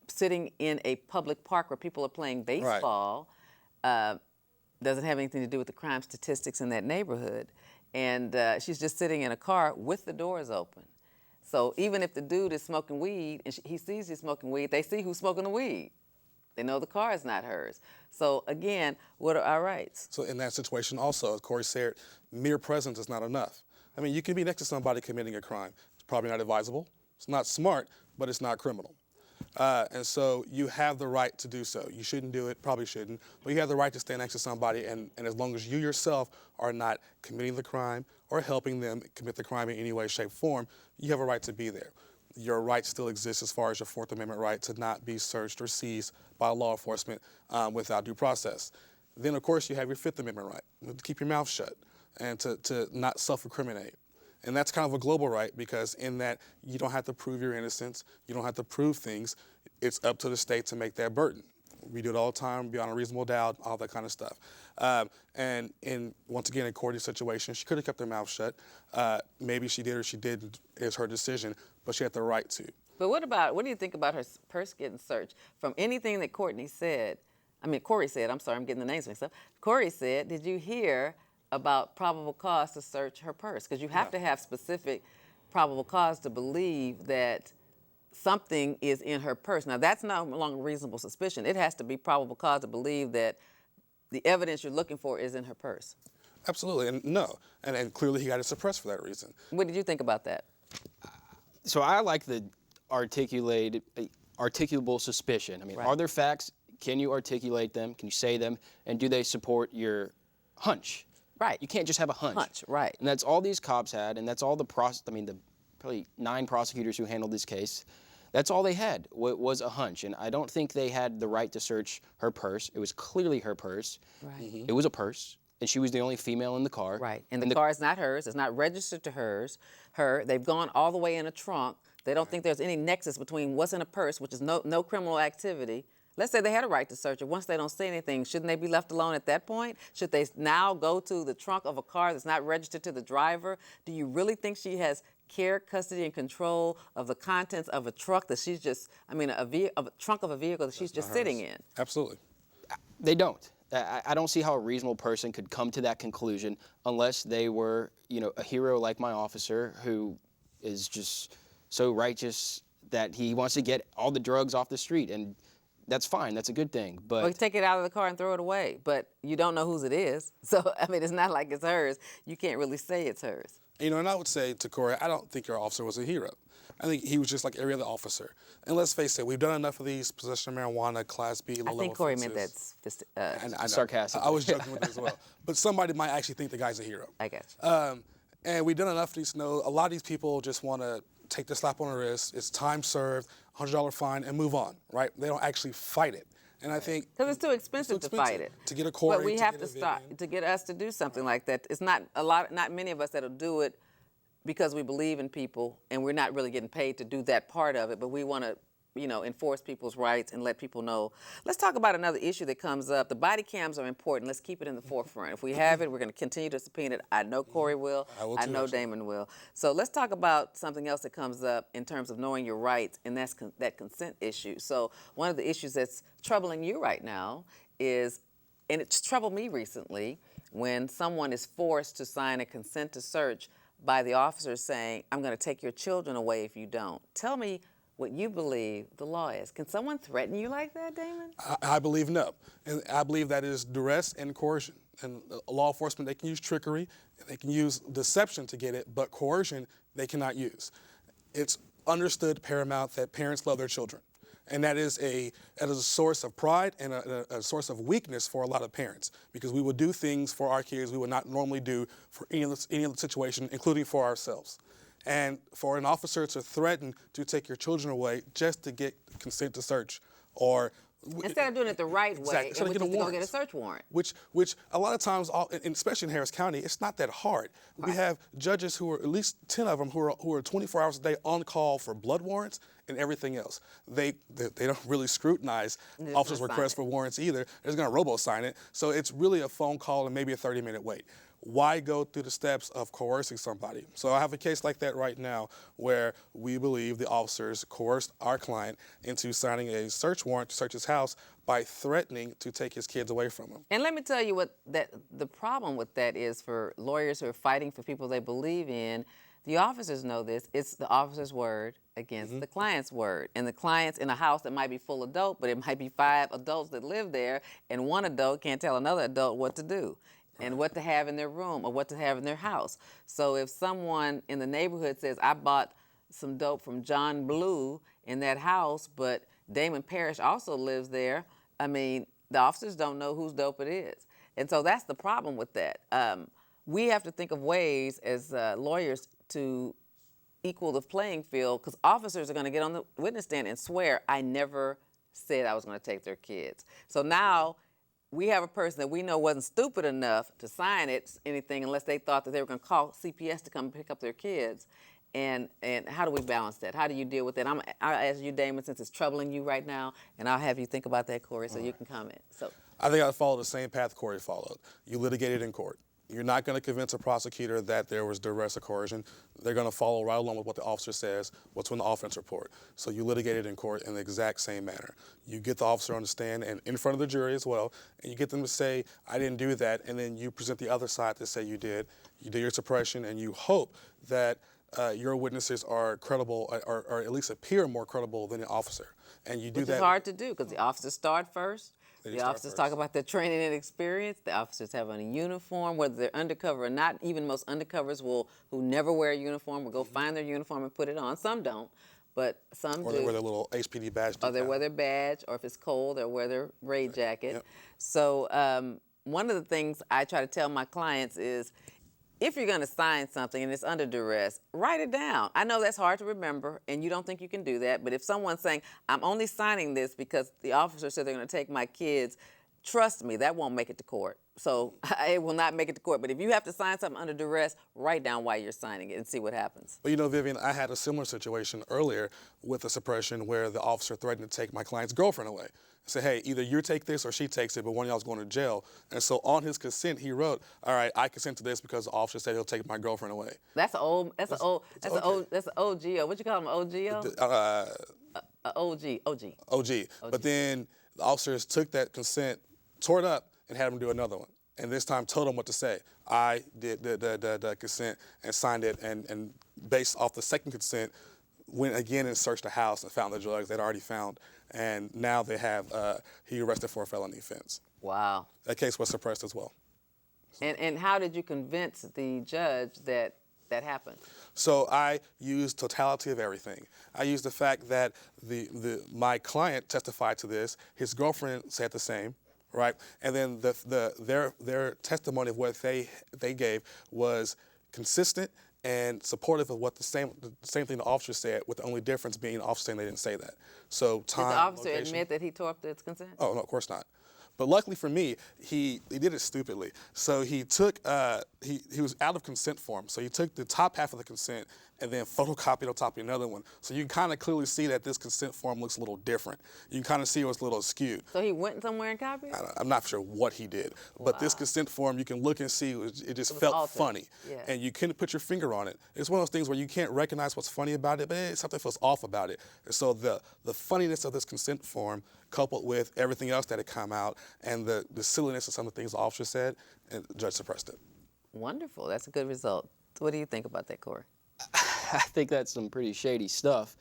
Speaker 1: Sitting in a public park where people are playing baseball doesn't have anything to do with the crime statistics in that neighborhood. And she's just sitting in a car with the doors open. So even if the dude is smoking weed and he sees you smoking weed, they see who's smoking the weed. They know the car is not hers. So again, what are our rights?
Speaker 3: So in that situation also, as Cory said, mere presence is not enough. I mean, you can be next to somebody committing a crime. It's probably not advisable. It's not smart, but it's not criminal. And so you have the right to do so. You shouldn't do it, probably shouldn't, but you have the right to stand next to somebody, and as long as you yourself are not committing the crime or helping them commit the crime in any way, shape, form, you have a right to be there. Your right still exists as far as your Fourth Amendment right to not be searched or seized by law enforcement without due process. Then, of course, you have your Fifth Amendment right to keep your mouth shut and to not self-incriminate. And that's kind of a global right, because in that you don't have to prove your innocence, you don't have to prove things. It's up to the state to make that burden. We do it all the time, beyond a reasonable doubt, all that kind of stuff. And once again, in Courtney's situation, she could have kept her mouth shut. Maybe she did or she didn't. It's her decision, but she had the right to.
Speaker 1: But what do you think about her purse getting searched? From anything that Cory said, I'm sorry, I'm getting the names mixed up. Cory said, did you hear about probable cause to search her purse? Because you have to have specific probable cause to believe that something is in her purse. Now, that's no longer reasonable suspicion. It has to be probable cause to believe that the evidence you're looking for is in her purse.
Speaker 3: Absolutely, and no, and clearly he got it suppressed for that reason.
Speaker 1: What did you think about that?
Speaker 2: So I like the articulable suspicion. I mean,
Speaker 1: Right.
Speaker 2: are there facts? Can you articulate them? Can you say them? And do they support your hunch?
Speaker 1: Right.
Speaker 2: You can't just have a hunch.
Speaker 1: Hunch, right.
Speaker 2: And that's all these cops had, and that's all the probably 9 prosecutors who handled this case. That's all they had was a hunch. And I don't think they had the right to search her purse. It was clearly her purse.
Speaker 1: Right.
Speaker 2: It was a purse, and she was the only female in the car.
Speaker 1: Right. And the car is not hers. It's not registered to her. They've gone all the way in a trunk. They don't think there's any nexus between what's in a purse, which is no criminal activity. Let's say they had a right to search it. Once they don't say anything, shouldn't they be left alone at that point? Should they now go to the trunk of a car that's not registered to the driver? Do you really think she has care, custody, and control of the contents of a truck that she's just, a trunk of a vehicle that she's just sitting in?
Speaker 3: Absolutely.
Speaker 2: They don't. I don't see how a reasonable person could come to that conclusion unless they were, a hero like my officer who is just so righteous that he wants to get all the drugs off the street. And that's fine. That's a good thing. But
Speaker 1: Or take it out of the car and throw it away. But you don't know whose it is. So, it's not like it's hers. You can't really say it's hers.
Speaker 3: And I would say to Cory, I don't think your officer was a hero. I think he was just like every other officer. And let's face it, we've done enough of these possession of marijuana, Class B, low-level
Speaker 1: I think Cory
Speaker 3: offenses.
Speaker 1: meant that
Speaker 3: And I know.
Speaker 2: sarcastic.
Speaker 3: I was joking with it as well. But somebody might actually think the guy's a hero.
Speaker 1: I got you.
Speaker 3: And we've done enough of these to know a lot of these people just want to take the slap on the wrist. It's time served, $100 fine, and move on, right? They don't actually fight it. And I think
Speaker 1: Because it's too expensive to fight it.
Speaker 3: To get a Cory,
Speaker 1: But we
Speaker 3: to
Speaker 1: have
Speaker 3: get
Speaker 1: to
Speaker 3: a
Speaker 1: start
Speaker 3: Vivian.
Speaker 1: to get us to do something like that. It's not many of us that'll do it because we believe in people and we're not really getting paid to do that part of it. But we want to, enforce people's rights and let people know. Let's talk about another issue that comes up. The body cams are important. Let's keep it in the forefront. If we have it, we're going to continue to subpoena it. I know Cory will. I know Damon will. So let's talk about something else that comes up in terms of knowing your rights, and that's that consent issue. So one of the issues that's troubling you right now is, and it's troubled me recently, when someone is forced to sign a consent to search by the officer saying, I'm going to take your children away if you don't. Tell me what you believe the law is. Can someone threaten you like that, Damon?
Speaker 3: I believe no. And I believe that is duress and coercion. And law enforcement, they can use trickery, they can use deception to get it, but coercion, they cannot use. It's understood paramount that parents love their children. And that is a source of pride and a source of weakness for a lot of parents, because we would do things for our kids we would not normally do for any other situation, including for ourselves. And for an officer to threaten to take your children away just to get consent to search, or
Speaker 1: Instead of doing it the right way,
Speaker 3: Instead of
Speaker 1: and
Speaker 3: getting
Speaker 1: go get a
Speaker 3: warrants.
Speaker 1: search warrant.
Speaker 3: Which a lot of times, and especially in Harris County, it's not that hard. We have judges who are, at least 10 of them, who are 24 hours a day on call for blood warrants and everything else. They don't really scrutinize officers' requests for warrants either. They're just going to robo-sign it. So it's really a phone call and maybe a 30-minute wait. Why go through the steps of coercing somebody? So I have a case like that right now where we believe the officers coerced our client into signing a search warrant to search his house by threatening to take his kids away from him.
Speaker 1: And let me tell you what the problem with that is for lawyers who are fighting for people they believe in. The officers know this. It's the officer's word against the client's word. And the client's in a house that might be full of dope, but it might be 5 adults that live there, and one adult can't tell another adult what to do and what to have in their room or what to have in their house. So if someone in the neighborhood says, I bought some dope from John Blue in that house, but Damon Parrish also lives there, the officers don't know whose dope it is. And so that's the problem with that. We have to think of ways as lawyers to equal the playing field, because officers are going to get on the witness stand and swear, I never said I was going to take their kids. So now we have a person that we know wasn't stupid enough to sign anything unless they thought that they were going to call CPS to come pick up their kids. And how do we balance that? How do you deal with that? I'll ask you, Damon, since it's troubling you right now, and I'll have you think about that, Cory, so you can comment. So
Speaker 3: I think I'd follow the same path Cory followed. You litigate it in court. You're not going to convince a prosecutor that there was duress or coercion. They're going to follow right along with what the officer says, what's in the offense report. So you litigate it in court in the exact same manner. You get the officer on the stand and in front of the jury as well, and you get them to say, I didn't do that, and then you present the other side to say you did. You do your suppression, and you hope that your witnesses are credible or at least appear more credible than the officer. And you do
Speaker 1: Which
Speaker 3: that.
Speaker 1: is hard to do because the officers start first.
Speaker 3: They
Speaker 1: The
Speaker 3: start
Speaker 1: officers
Speaker 3: first.
Speaker 1: talk about their training and experience. The officers have on a uniform, whether they're undercover or not. Even most undercovers who never wear a uniform will go find their uniform and put it on. Some don't, but some
Speaker 3: Or
Speaker 1: do.
Speaker 3: they wear their little HPD badge.
Speaker 1: Or they
Speaker 3: decal.
Speaker 1: wear their badge, or if it's cold, they'll wear their raid jacket.
Speaker 3: Yep.
Speaker 1: So one of the things I try to tell my clients is, if you're going to sign something and it's under duress, write it down. I know that's hard to remember, and you don't think you can do that, but if someone's saying, I'm only signing this because the officer said they're going to take my kids, trust me, that won't make it to court. So it will not make it to court. But if you have to sign something under duress, write down why you're signing it and see what happens.
Speaker 3: Well, you know, Vivian, I had a similar situation earlier with a suppression where the officer threatened to take my client's girlfriend away. Say, hey, either you take this or she takes it, but one of y'all's going to jail. And so on his consent, he wrote, all right, I consent to this because the officer said he'll take my girlfriend away.
Speaker 1: That's an OGO. What you call them, OGO? OG.
Speaker 3: OG. But then the officers took that consent, tore it up, and had him do another one. And this time told him what to say. I did the consent and signed it, and based off the second consent, went again and searched the house and found the drugs they'd already found. And now they have, he arrested for a felony offense.
Speaker 1: Wow.
Speaker 3: That case was suppressed as well.
Speaker 1: And how did you convince the judge that that happened?
Speaker 3: So I used totality of everything. I used the fact that my client testified to this, his girlfriend said the same, right? And then their testimony of what they gave was consistent and supportive of what the same thing the officer said, with the only difference being the officer saying they didn't say that. So time,
Speaker 1: Did the officer
Speaker 3: location.
Speaker 1: admit that he tore up its consent?
Speaker 3: Oh, no, of course not. But luckily for me, he did it stupidly. So he took, he was out of consent form. So he took the top half of the consent and then photocopied on top of another one. So you can kind of clearly see that this consent form looks a little different. You can kind of see it was a little skewed.
Speaker 1: So he went somewhere and copied it?
Speaker 3: I'm not sure what he did, but this consent form, you can look and see it just felt
Speaker 1: altered.
Speaker 3: funny.
Speaker 1: Yeah.
Speaker 3: And you couldn't put your finger on it. It's one of those things where you can't recognize what's funny about it, but something feels off about it. And so the funniness of this consent form, coupled with everything else that had come out, and the silliness of some of the things the officer said, and the judge suppressed it.
Speaker 1: Wonderful. That's a good result. So what do you think about that, Cory?
Speaker 2: I think that's some pretty shady stuff.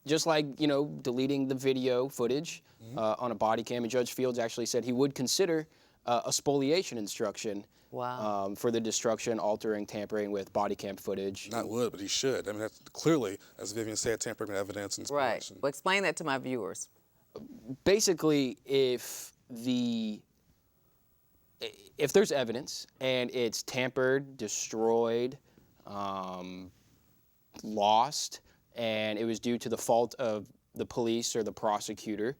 Speaker 2: Just like, deleting the video footage on a body cam. And Judge Fields actually said he would consider a spoliation instruction for the destruction, altering, tampering with body cam footage.
Speaker 3: Not would, but he should. I mean, that's clearly, as Vivian said, tampering with evidence and
Speaker 1: Right.
Speaker 3: spoliation.
Speaker 1: Well, explain that to my viewers.
Speaker 2: Basically, if there's evidence and it's tampered, destroyed, lost, and it was due to the fault of the police or the prosecutor,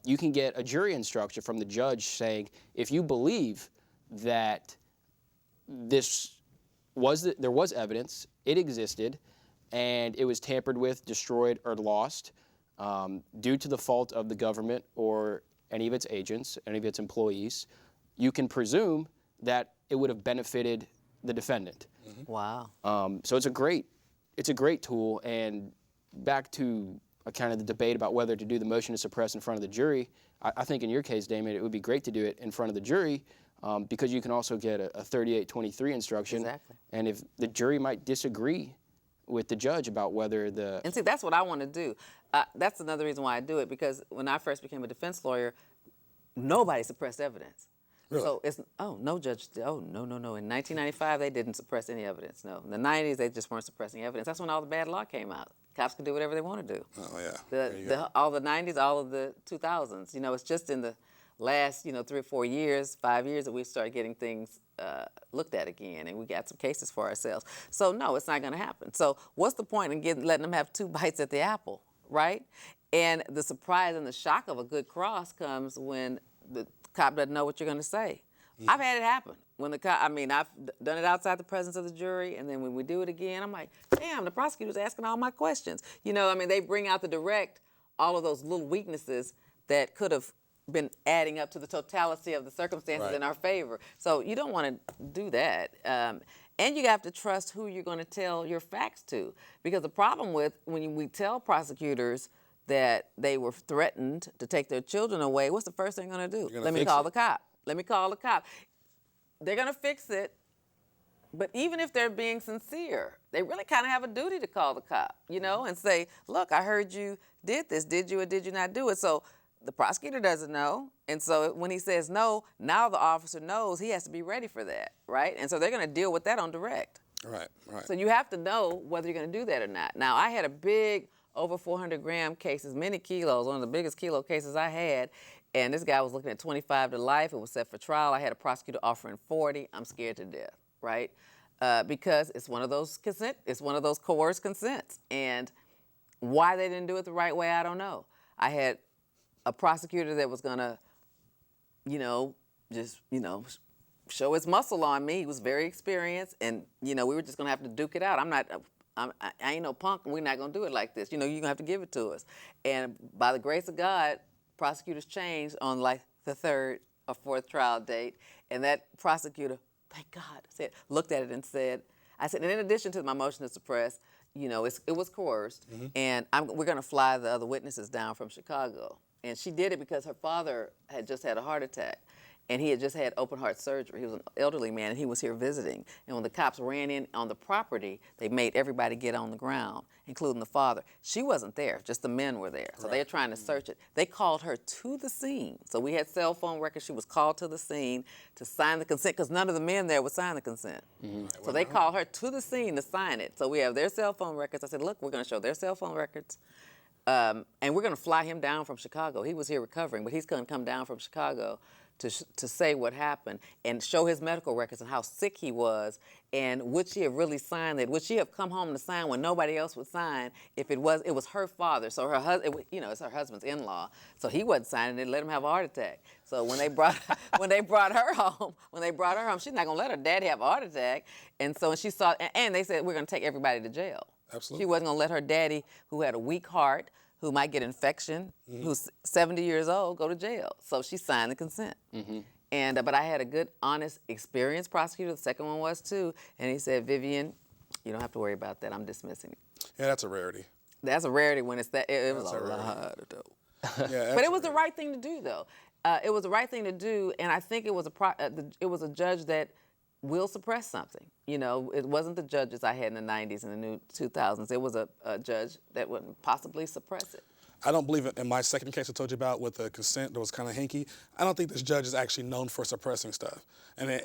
Speaker 2: you can get a jury instruction from the judge saying, if you believe that there was evidence, it existed, and it was tampered with, destroyed, or lost due to the fault of the government or any of its agents, any of its employees, you can presume that it would have benefited the defendant.
Speaker 3: Mm-hmm.
Speaker 1: Wow.
Speaker 2: So it's a great tool. And back to kind of the debate about whether to do the motion to suppress in front of the jury, I think in your case, Damon, it would be great to do it in front of the jury because you can also get a 3823 instruction.
Speaker 1: Exactly.
Speaker 2: And if the jury might disagree with the judge about whether the...
Speaker 1: And see, that's what I want to do. That's another reason why I do it, because when I first became a defense lawyer, nobody suppressed evidence.
Speaker 3: Really?
Speaker 1: So no judge, no. In 1995, they didn't suppress any evidence, no. In the 90s, they just weren't suppressing evidence. That's when all the bad law came out. Cops could do whatever they want to do.
Speaker 3: Oh, yeah.
Speaker 1: All the 90s, all of the 2000s. It's just in the last, 3 or 4 years, 5 years that we started getting things looked at again, and we got some cases for ourselves. So no, it's not going to happen. So what's the point in letting them have 2 bites at the apple, right? And the surprise and the shock of a good cross comes when the cop doesn't know what you're going to say. Mm-hmm. I've had it happen. When I've done it outside the presence of the jury, and then when we do it again, I'm like, damn, the prosecutor's asking all my questions. They bring out the direct, all of those little weaknesses that could have been adding up to the totality of the circumstances in our favor. So you don't want to do that. And you have to trust who you're going to tell your facts to. Because the problem with when we tell prosecutors that they were threatened to take their children away, what's the first thing they're going to do? Let me call the cop. Let me call the cop. They're going to fix it, But even if they're being sincere, they really kind of have a duty to call the cop, and say, look, I heard you did this. Did you or did you not do it? So the prosecutor doesn't know. And so when he says no, now the officer knows he has to be ready for that, right? And so they're going to deal with that on direct.
Speaker 3: Right.
Speaker 1: So you have to know whether you're going to do that or not. Now, I had a big, over 400-gram cases, many kilos, one of the biggest kilo cases I had. And this guy was looking at 25 to life. It was set for trial. I had a prosecutor offering 40. I'm scared to death, right? Because it's one of those coerced consents. And why they didn't do it the right way, I don't know. I had a prosecutor that was going to, show his muscle on me. He was very experienced, and we were just gonna have to duke it out. I ain't no punk, and we're not gonna do it like this. You're gonna have to give it to us. And by the grace of God, prosecutors changed on like the third or fourth trial date, and that prosecutor, thank God, looked at it and said, and in addition to my motion to suppress, it was coerced, and we're gonna fly the other witnesses down from Chicago. And she did it because her father had just had a heart attack. And he had just had open heart surgery. He was an elderly man, and he was here visiting. And when the cops ran in on the property, they made everybody get on the ground, including the father. She wasn't there, just the men were there. So they were trying to search it. They called her to the scene. So we had cell phone records. She was called to the scene to sign the consent, because none of the men there would sign the consent. So they called her to the scene to sign it. So we have their cell phone records. I said, look, we're going to show their cell phone records. And we're going to fly him down from Chicago. He was here recovering, but he's going to come down from Chicago to say what happened and show his medical records and how sick he was, and would she have really signed it? Would she have come home to sign when nobody else would sign if it was her father? So her husband, it's her husband's in-law, so he wasn't signing it. Let him have a heart attack. So when they brought her home, she's not gonna let her daddy have a heart attack. And so when she saw, and they said we're gonna take everybody to jail.
Speaker 3: Absolutely.
Speaker 1: She wasn't gonna let her daddy, who had a weak heart, who might get infection, who's 70 years old, go to jail. So she signed the consent. And but I had a good, honest, experienced prosecutor. The second one was too. And he said, Vivian, you don't have to worry about that. I'm dismissing it.
Speaker 3: Yeah, that's a rarity.
Speaker 1: That's a rarity when it's that. It was a lot of dope.
Speaker 3: Yeah,
Speaker 1: but it was the right thing to do, though. It was the right thing to do, and I think it was a judge that will suppress something. It wasn't the judges I had in the 90s and the new 2000s. It was a judge that would possibly suppress it.
Speaker 3: I don't believe in my second case I told you about with the consent that was kind of hinky. I don't think this judge is actually known for suppressing stuff. And then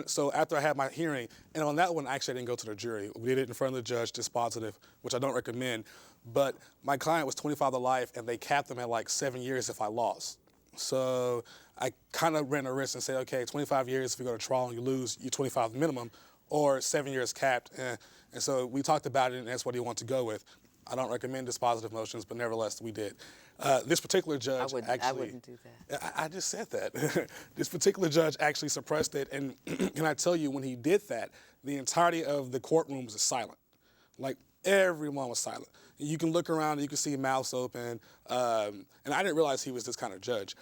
Speaker 3: so after I had my hearing, and on that one, actually I didn't go to the jury. We did it in front of the judge, dispositive, which I don't recommend. But my client was 25 to life, and they capped him at like 7 years if I lost. So I kind of ran a risk and said, okay, 25 years if you go to trial and you lose, you're 25 minimum, or 7 years capped. And so we talked about it, and that's what he wanted to go with. I don't recommend dispositive motions, but nevertheless, we did. This particular judge
Speaker 1: I wouldn't do that.
Speaker 3: I just said that. This particular judge actually suppressed it, and can I tell you, when he did that, the entirety of the courtroom was silent. Like, everyone was silent. You can look around and you can see mouths open, and I didn't realize he was this kind of judge.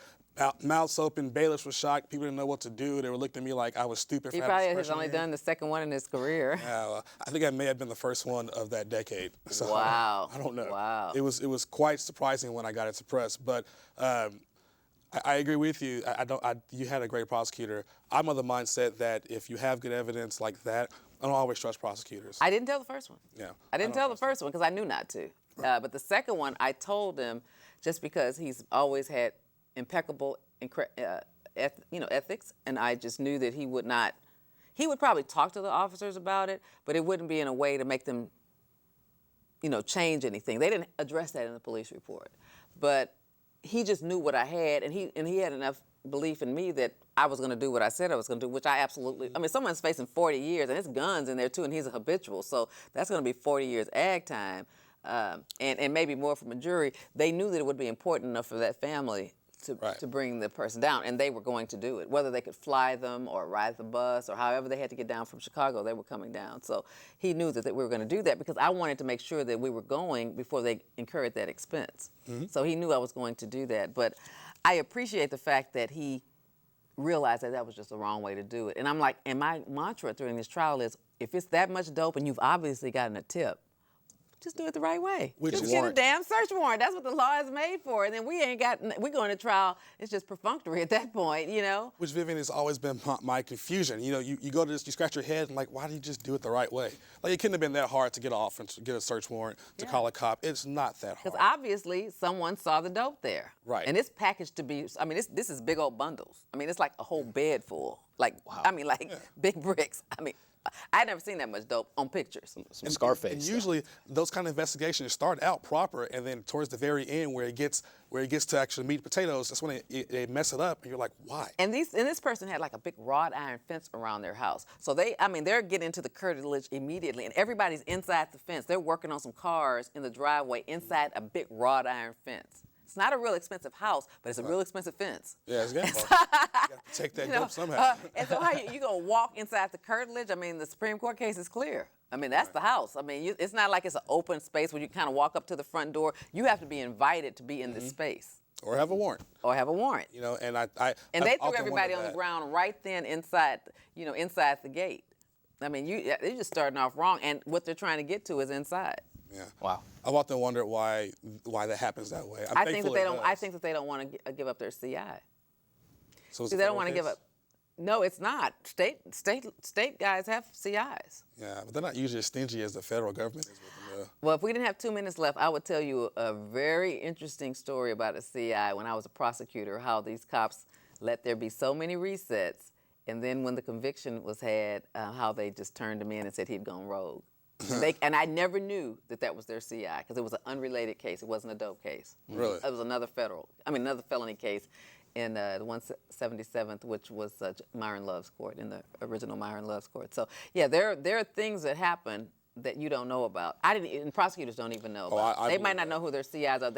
Speaker 3: Mouths open, bailiffs were shocked, people didn't know what to do. They were looking at me like I was stupid.
Speaker 1: He probably has only done the second one in his career.
Speaker 3: Yeah, well, I think I may have been the first one of that decade. So
Speaker 1: wow.
Speaker 3: I don't know.
Speaker 1: Wow.
Speaker 3: It was quite surprising when I got it suppressed, but I agree with you. You had a great prosecutor. I'm of the mindset that if you have good evidence like that, I don't always trust prosecutors.
Speaker 1: I didn't tell the first one.
Speaker 3: Yeah.
Speaker 1: I didn't tell the first one because I knew not to. Right. But the second one, I told him just because he's always had impeccable ethics, and I just knew that he would not. He would probably talk to the officers about it, but it wouldn't be in a way to make them, change anything. They didn't address that in the police report, but he just knew what I had, and he had enough belief in me that I was going to do what I said I was going to do, which I absolutely. I mean, someone's facing 40 years, and his guns in there too, and he's a habitual, so that's going to be 40 years ag time, and maybe more from a jury. They knew that it would be important enough for that family to bring the person down, and they were going to do it. Whether they could fly them or ride the bus or however they had to get down from Chicago, they were coming down. So he knew that we were going to do that because I wanted to make sure that we were going before they incurred that expense. Mm-hmm. So he knew I was going to do that. But I appreciate the fact that he realized that was just the wrong way to do it. And I'm like, and my mantra during this trial is, if it's that much dope and you've obviously gotten a tip, Just do it the right way.
Speaker 3: Which
Speaker 1: Just
Speaker 3: is
Speaker 1: get a
Speaker 2: warrant.
Speaker 1: damn search warrant. That's what the law is made for. And then we're going to trial. It's just perfunctory at that point, you know?
Speaker 3: Which, Vivian, has always been my confusion. You know, you go to this, you scratch your head and like, why do you just do it the right way? Like, it couldn't have been that hard to get off and to get a search warrant, to call a cop. It's not that hard.
Speaker 1: Because obviously someone saw the dope there.
Speaker 3: Right.
Speaker 1: And it's packaged to be, I mean, this is big old bundles. I mean, it's like a whole bed full. Like, I mean, like big bricks. I mean, I'd never seen that much dope on pictures.
Speaker 2: Some Scarface.
Speaker 3: And
Speaker 2: stuff.
Speaker 3: usually those kind of investigations start out proper, and then towards the very end, where it gets to actually meat and potatoes, that's when they mess it up, and you're like, why?
Speaker 1: And this person had like a big wrought iron fence around their house. So they're getting into the curtilage immediately, and everybody's inside the fence. They're working on some cars in the driveway inside a big wrought iron fence. It's not a real expensive house, but it's a real expensive fence.
Speaker 3: Yeah, it's getting you got to take that dope somehow.
Speaker 1: And so how you gonna walk inside the curtilage? I mean, the Supreme Court case is clear. I mean, that's the house. I mean, it's not like it's an open space where you kind of walk up to the front door. You have to be invited to be in this space.
Speaker 3: Or have a warrant.
Speaker 1: Or have a warrant.
Speaker 3: You know, and
Speaker 1: And
Speaker 3: I've
Speaker 1: they threw
Speaker 3: often
Speaker 1: everybody
Speaker 3: wondered
Speaker 1: on the
Speaker 3: that.
Speaker 1: ground right then inside the gate. I mean, they're just starting off wrong, and what they're trying to get to is inside.
Speaker 3: Yeah.
Speaker 2: Wow.
Speaker 3: I've often wondered why that happens that way.
Speaker 1: I think that they don't. I
Speaker 3: does.
Speaker 1: think that they don't want to give up their CI.
Speaker 3: So it's
Speaker 1: See,
Speaker 3: a
Speaker 1: they
Speaker 3: federal
Speaker 1: don't want to give
Speaker 3: case?
Speaker 1: up. No, it's not. State guys have CIs.
Speaker 3: Yeah, but they're not usually as stingy as the federal government is with them.
Speaker 1: Well, if we didn't have 2 minutes left, I would tell you a very interesting story about a CI when I was a prosecutor, how these cops let there be so many resets, and then when the conviction was had, how they just turned him in and said he'd gone rogue. And I never knew that was their CI because it was an unrelated case. It wasn't a dope case.
Speaker 3: Really?
Speaker 1: It was another felony case in the 177th, which was Myron Love's court, in the original Myron Love's court. So, yeah, there are things that happen that you don't know about. And prosecutors don't even know about.
Speaker 3: I
Speaker 1: They might
Speaker 3: believe
Speaker 1: not
Speaker 3: that.
Speaker 1: know who their CIs are.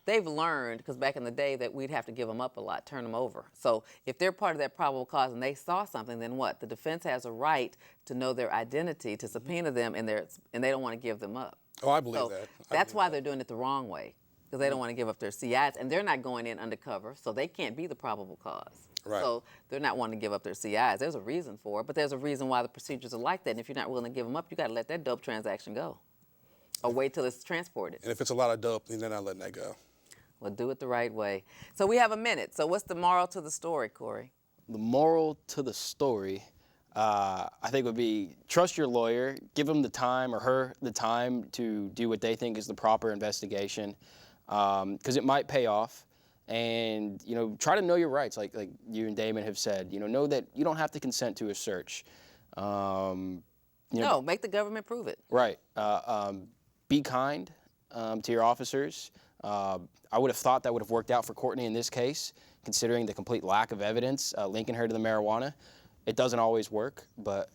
Speaker 1: They've learned, because back in the day, that we'd have to give them up a lot, turn them over. So if they're part of that probable cause and they saw something, then what? The defense has a right to know their identity, to subpoena them, and they don't want to give them up.
Speaker 3: Oh, I believe
Speaker 1: So
Speaker 3: that.
Speaker 1: that's why they're doing it the wrong way, because they don't want to give up their CIs, and they're not going in undercover, so they can't be the probable cause.
Speaker 3: Right.
Speaker 1: So they're not wanting to give up their CIs. There's a reason for it, but there's a reason why the procedures are like that. And if you're not willing to give them up, you got to let that dope transaction go, or wait till it's transported.
Speaker 3: And if it's a lot of dope, then they're not letting that go.
Speaker 1: Well, do it the right way. So we have a minute. So what's the moral to the story, Cory?
Speaker 2: The moral to the story, I think, would be trust your lawyer, give him the time or her the time to do what they think is the proper investigation, because it might pay off. And, try to know your rights, like you and Damon have said. Know that you don't have to consent to a search.
Speaker 1: No, make the government prove it.
Speaker 2: Right. Be kind to your officers. I would have thought that would have worked out for Courtney in this case, considering the complete lack of evidence linking her to the marijuana. It doesn't always work, but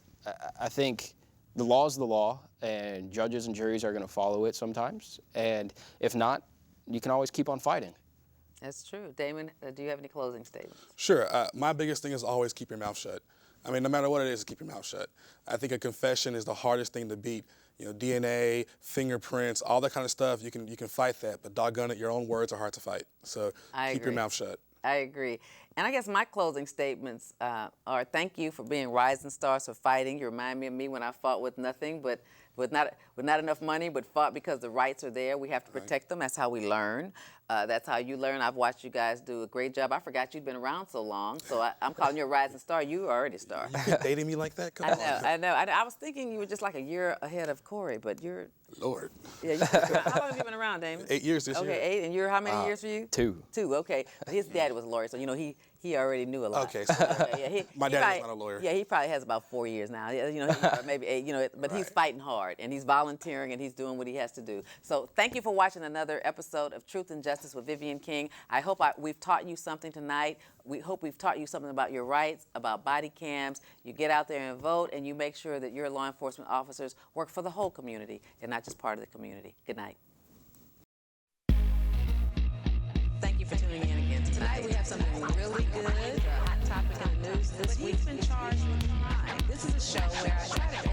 Speaker 2: I think the law is the law, and judges and juries are going to follow it sometimes. And if not, you can always keep on fighting.
Speaker 1: That's true. Damon, do you have any closing statements?
Speaker 3: Sure. My biggest thing is always keep your mouth shut. I mean, no matter what it is, keep your mouth shut. I think a confession is the hardest thing to beat. DNA, fingerprints, all that kind of stuff, you can fight that, but doggone it, your own words are hard to fight. So keep your mouth shut.
Speaker 1: I agree. And I guess my closing statements are thank you for being rising stars, for fighting. You remind me of me when I fought with nothing, but with not enough money, but fought because the rights are there. We have to protect them. That's how we learn. That's how you learn. I've watched you guys do a great job. I forgot you'd been around so long, so I'm calling you a rising star. You are already a star.
Speaker 3: You quit dating me like that? Come on.
Speaker 1: I know. I was thinking you were just like a year ahead of Cory, but you're...
Speaker 3: Lord.
Speaker 1: Yeah, how long have you been around, Damon?
Speaker 3: 8 years this year.
Speaker 1: Okay, 8. And you're how many years for you?
Speaker 2: 2.
Speaker 1: 2, okay. But his dad was a lawyer, so he already knew a lot.
Speaker 3: Okay, so my dad is not a lawyer.
Speaker 1: Yeah, he probably has about 4 years now. Maybe 8. But he's fighting hard, and he's volunteering, and he's doing what he has to do. So thank you for watching another episode of Truth and Justice with Vivian King. I hope we've taught you something tonight. We hope we've taught you something about your rights, about body cams. You get out there and vote, and you make sure that your law enforcement officers work for the whole community and not just part of the community. Good night. Thank you for tuning in again. Tonight we have something really good, a hot topic in the news this week. He's been charged with crime. This is a show where I try to